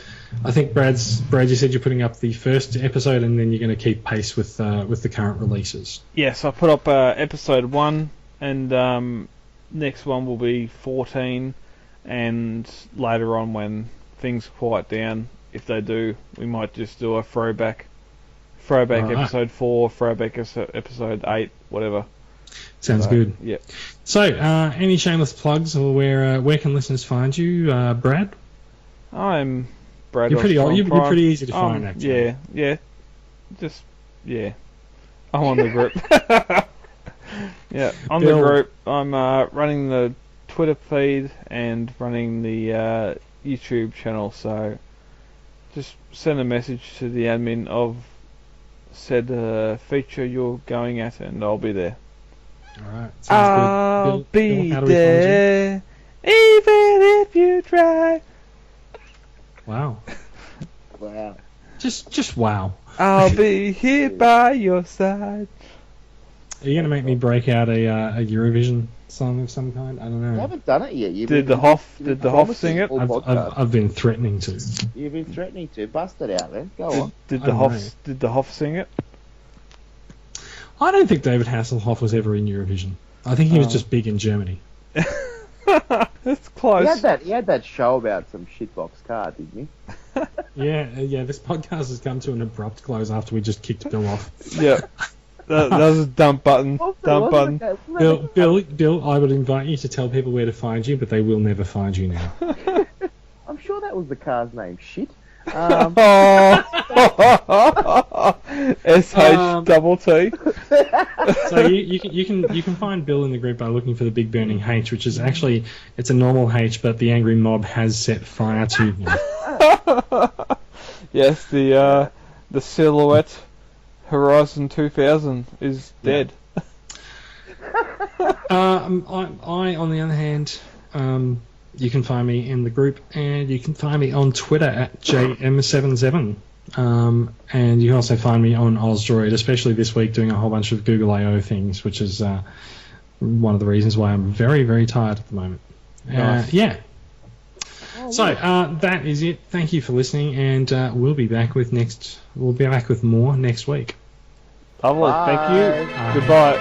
A: I think Brad, you said you're putting up the first episode, and then you're going to keep pace with the current releases.
B: Yes, I put up episode 1, and next one will be 14. And later on, when things quiet down, if they do, we might just do a throwback episode 4, throwback episode 8, whatever.
A: Sounds good.
B: Yeah.
A: So, any shameless plugs, or where can listeners find you, Brad?
B: I'm Brad.
A: You're pretty easy to find, actually.
B: Yeah. I'm on the group. Yeah, on the group. I'm running the Twitter feed and running the YouTube channel, so just send a message to the admin of said feature you're going at, and I'll be there.
A: Alright, sounds
B: I'll
A: good.
B: be
A: Bill,
B: there, even if you try.
A: Wow.
D: Wow.
A: Just wow.
B: I'll be here by your side.
A: Are you going to make me break out a Eurovision song of some kind? I don't know.
D: You haven't done it yet.
B: Did the Hoff sing it?
A: I've been threatening to.
D: You've been threatening to. Bust it out, then. Go on.
B: Did the Hoff sing it?
A: I don't think David Hasselhoff was ever in Eurovision. I think he was just big in Germany.
B: That's close.
D: He had that show about some shitbox car, didn't he?
A: Yeah. This podcast has come to an abrupt close after we just kicked Bill off.
B: Yeah. That was a dump button.
A: Bill, I would invite you to tell people where to find you, but they will never find you now.
D: I'm sure that was the car's name. Shit.
B: SHTT.
A: So you can find Bill in the group by looking for the Big Burning H, which is actually it's a normal H, but the angry mob has set fire to him.
B: Yes, the silhouette Horizon 2000 is dead.
A: I on the other hand, you can find me in the group, and you can find me on Twitter at JM77. And you can also find me on Ozdroid, especially this week doing a whole bunch of Google I/O things, which is one of the reasons why I'm very, very tired at the moment.
B: Nice.
A: Yeah. So that is it. Thank you for listening, and we'll be back with more next week.
B: Lovely.
D: Bye.
B: Thank you. Goodbye.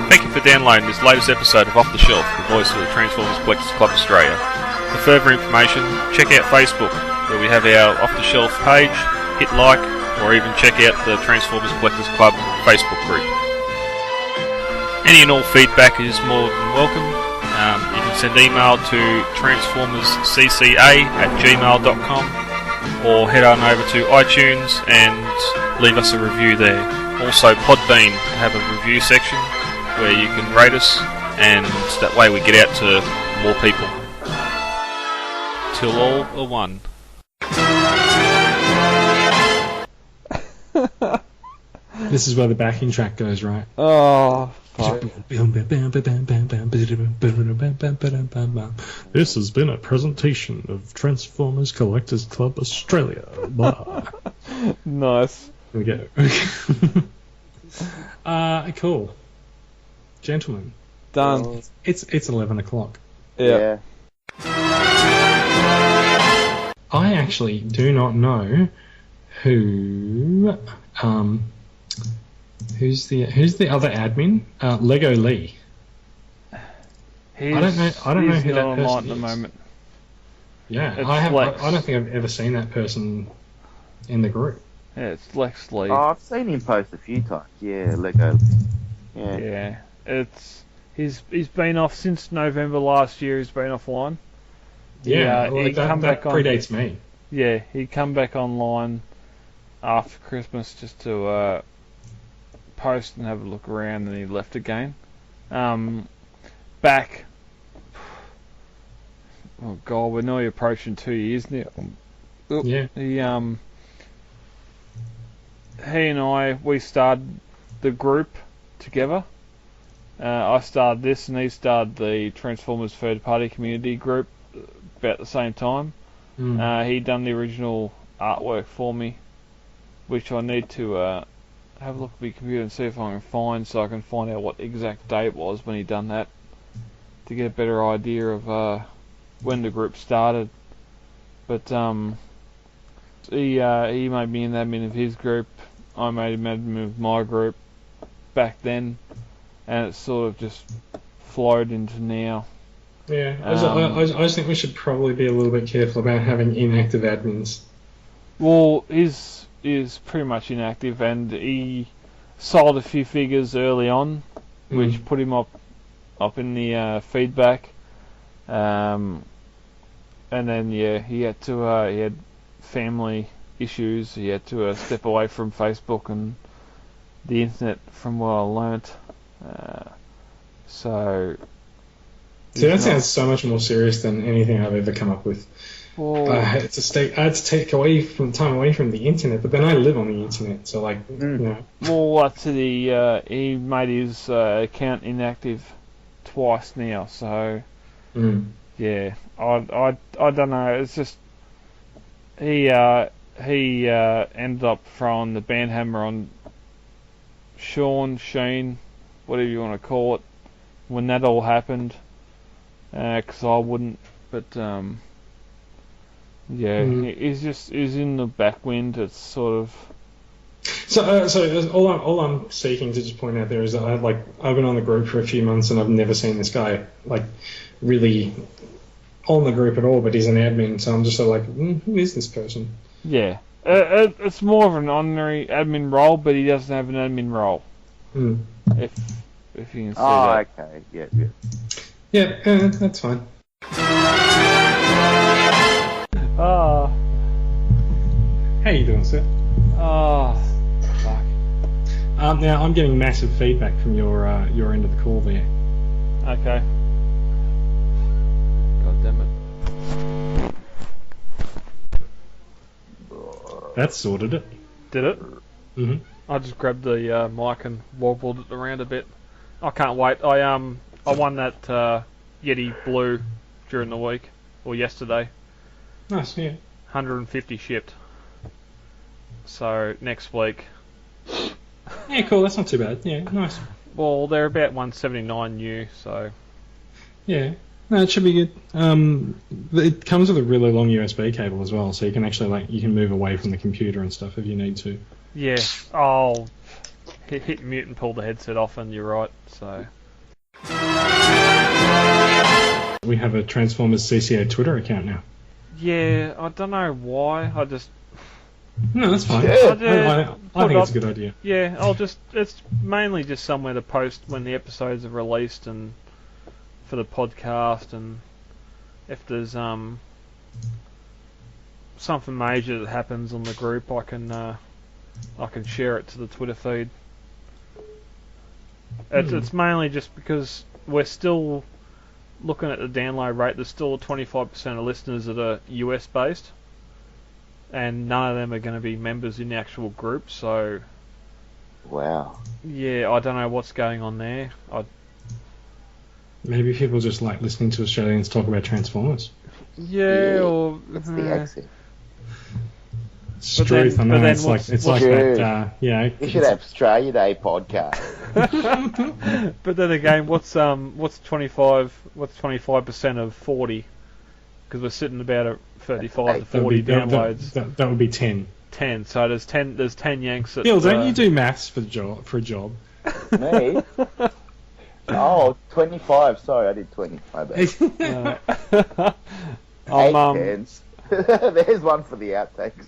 E: Thank you for downloading this latest episode of Off the Shelf, the voice of the Transformers Collectors Club Australia. For further information, check out Facebook, where we have our Off the Shelf page, hit like, or even check out the Transformers Collectors Club Facebook group. Any and all feedback is more than welcome. You can send email to transformerscca@gmail.com or head on over to iTunes and leave us a review there. Also Podbean have a review section where you can rate us, and that way we get out to more people. Till all are one.
A: This is where the backing track goes, right?
B: Oh, fuck.
A: This has been a presentation of Transformers Collectors Club Australia. Blah.
B: Nice.
A: There we go. Cool. Gentlemen,
B: Done.
A: it's 11 o'clock.
B: Yeah.
A: I actually do not know who's the other admin? Lego Lee.
B: He's,
A: I don't know
B: he's
A: who
B: not
A: that
B: online
A: person
B: at the
A: is.
B: moment.
A: Yeah,
B: It's
A: I
B: Lex.
A: don't think I've ever seen that person in the group.
B: Yeah, it's Lex Lee.
D: Oh, I've seen him post a few times. Yeah, Lego. Yeah.
B: Yeah, he's been off since November last year. He's been offline.
A: Yeah,
B: he
A: that
B: come back on.
A: predates me.
B: Yeah, he come back online after Christmas just to post and have a look around, and he left again. Back. Oh God, we're nearly approaching 2 years now.
A: Yeah.
B: He and we started the group together. I started this, and he started the Transformers third party community group about the same time. He done the original artwork for me, which I need to have a look at my computer and see if I can find, so I can find out what exact date it was when he done that, to get a better idea of when the group started. But he made me an admin of his group. I made him admin of my group back then, and it sort of just flowed into now.
A: Yeah, I just think we should probably be a little bit careful about having inactive admins.
B: Well, he's pretty much inactive, and he sold a few figures early on, which put him up in the feedback. And then he had he had family issues. He had to step away from Facebook and the internet, from what I learnt. So.
A: See, that sounds so much more serious than anything I've ever come up with.
B: Well,
A: I had to take time away from the internet, but then I live on the internet, so like, you know.
B: Well, he made his account inactive twice now, so yeah, I don't know. It's just he ended up throwing the band hammer on Sheen, whatever you want to call it, when that all happened. Because I wouldn't, but he's in the backwind. It's sort of.
A: So all I'm seeking to just point out there is that I've been on the group for a few months and I've never seen this guy really on the group at all. But he's an admin, so I'm just sort of like, who is this person?
B: Yeah, it's more of an honorary admin role, but he doesn't have an admin role. If you can see that.
D: Oh, okay. Yeah.
A: Yeah, that's fine.
B: Oh.
A: How you doing, sir?
B: Oh, fuck.
A: Now I'm getting massive feedback from your end of the call there.
B: Okay. God damn it.
A: That sorted it.
B: Did it?
A: Mhm.
B: I just grabbed the mic and wobbled it around a bit. I can't wait. I won that Yeti Blue during the week, or yesterday.
A: Nice, yeah.
B: 150 shipped. So next week.
A: Yeah, cool. That's not too bad. Yeah, nice.
B: Well, they're about 179 new, so
A: Yeah, no, it should be good. It comes with a really long USB cable as well, so you can actually you can move away from the computer and stuff if you need to.
B: yeah. I'll hit mute and pull the headset off, and you're right. So
A: We have a Transformers CCA Twitter account now.
B: yeah, I don't know why. I just
A: No, that's fine.
C: Yeah.
A: I think it's a good idea.
B: yeah. It's mainly just somewhere to post when the episodes are released and for the podcast, and if there's something major that happens on the group, I can share it to the Twitter feed. It's mainly just because we're still looking at the download rate. There's still 25% of listeners that are US based, and none of them are going to be members in the actual group. So
C: Wow.
B: yeah, I don't know what's going on there.
A: Maybe people just like listening to Australians talk about Transformers.
B: Yeah, or
C: That's the accent.
A: It's
B: But
A: truth,
B: then-
A: I
B: but
A: know.
B: then
A: It's like
C: what's-
A: that.
C: You should have Australia Day podcast.
B: but then again, what's 25% of 40? Because we're sitting about at 35 to 40 downloads.
A: That would be 10.
B: 10. So there's 10 Yanks. That,
A: Bill, don't you do maths for a job?
C: Me? Oh, 25. Sorry, I did 20. My bad. Eight cans. There's one for the outtakes.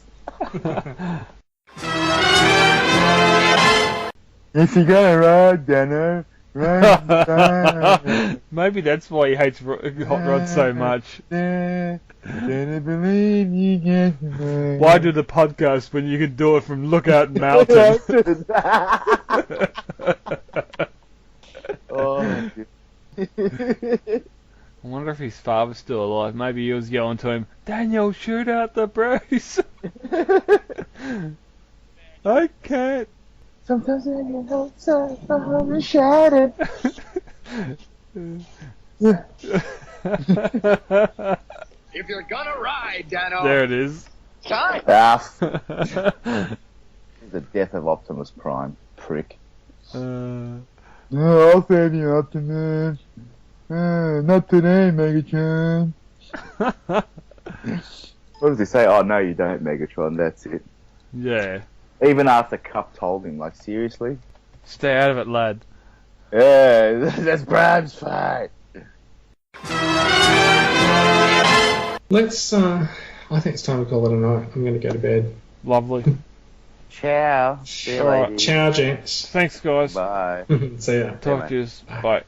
C: If you're gonna ride, Dano, ride.
B: Maybe that's why he hates Hot Rod so much.
C: Gonna believe you get away.
B: Why do the podcast when you can do it from Lookout Mountain?
C: Oh,
B: I wonder if his father's still alive. Maybe he was yelling to him, Daniel, shoot out the brace. I can't.
C: sometimes I get outside, I'm shattered.
F: If you're gonna ride, Dano,
B: There it is.
F: time.
C: The death of Optimus Prime, prick.
B: Uh,
C: No, I'll save you, Optimus. Not today, Megatron. What does he say? Oh, no, you don't, Megatron. That's it.
B: yeah.
C: Even after Cup told him, like, seriously?
B: Stay out of it, lad.
C: Yeah, that's Prime's fight.
A: Let's. I think it's time to call it a night. I'm going to go to bed.
B: Lovely.
C: Ciao. See you
B: Alright,
C: later.
A: Ciao, gents.
B: Thanks, guys.
C: Bye.
A: See ya.
B: Talk to you. Bye.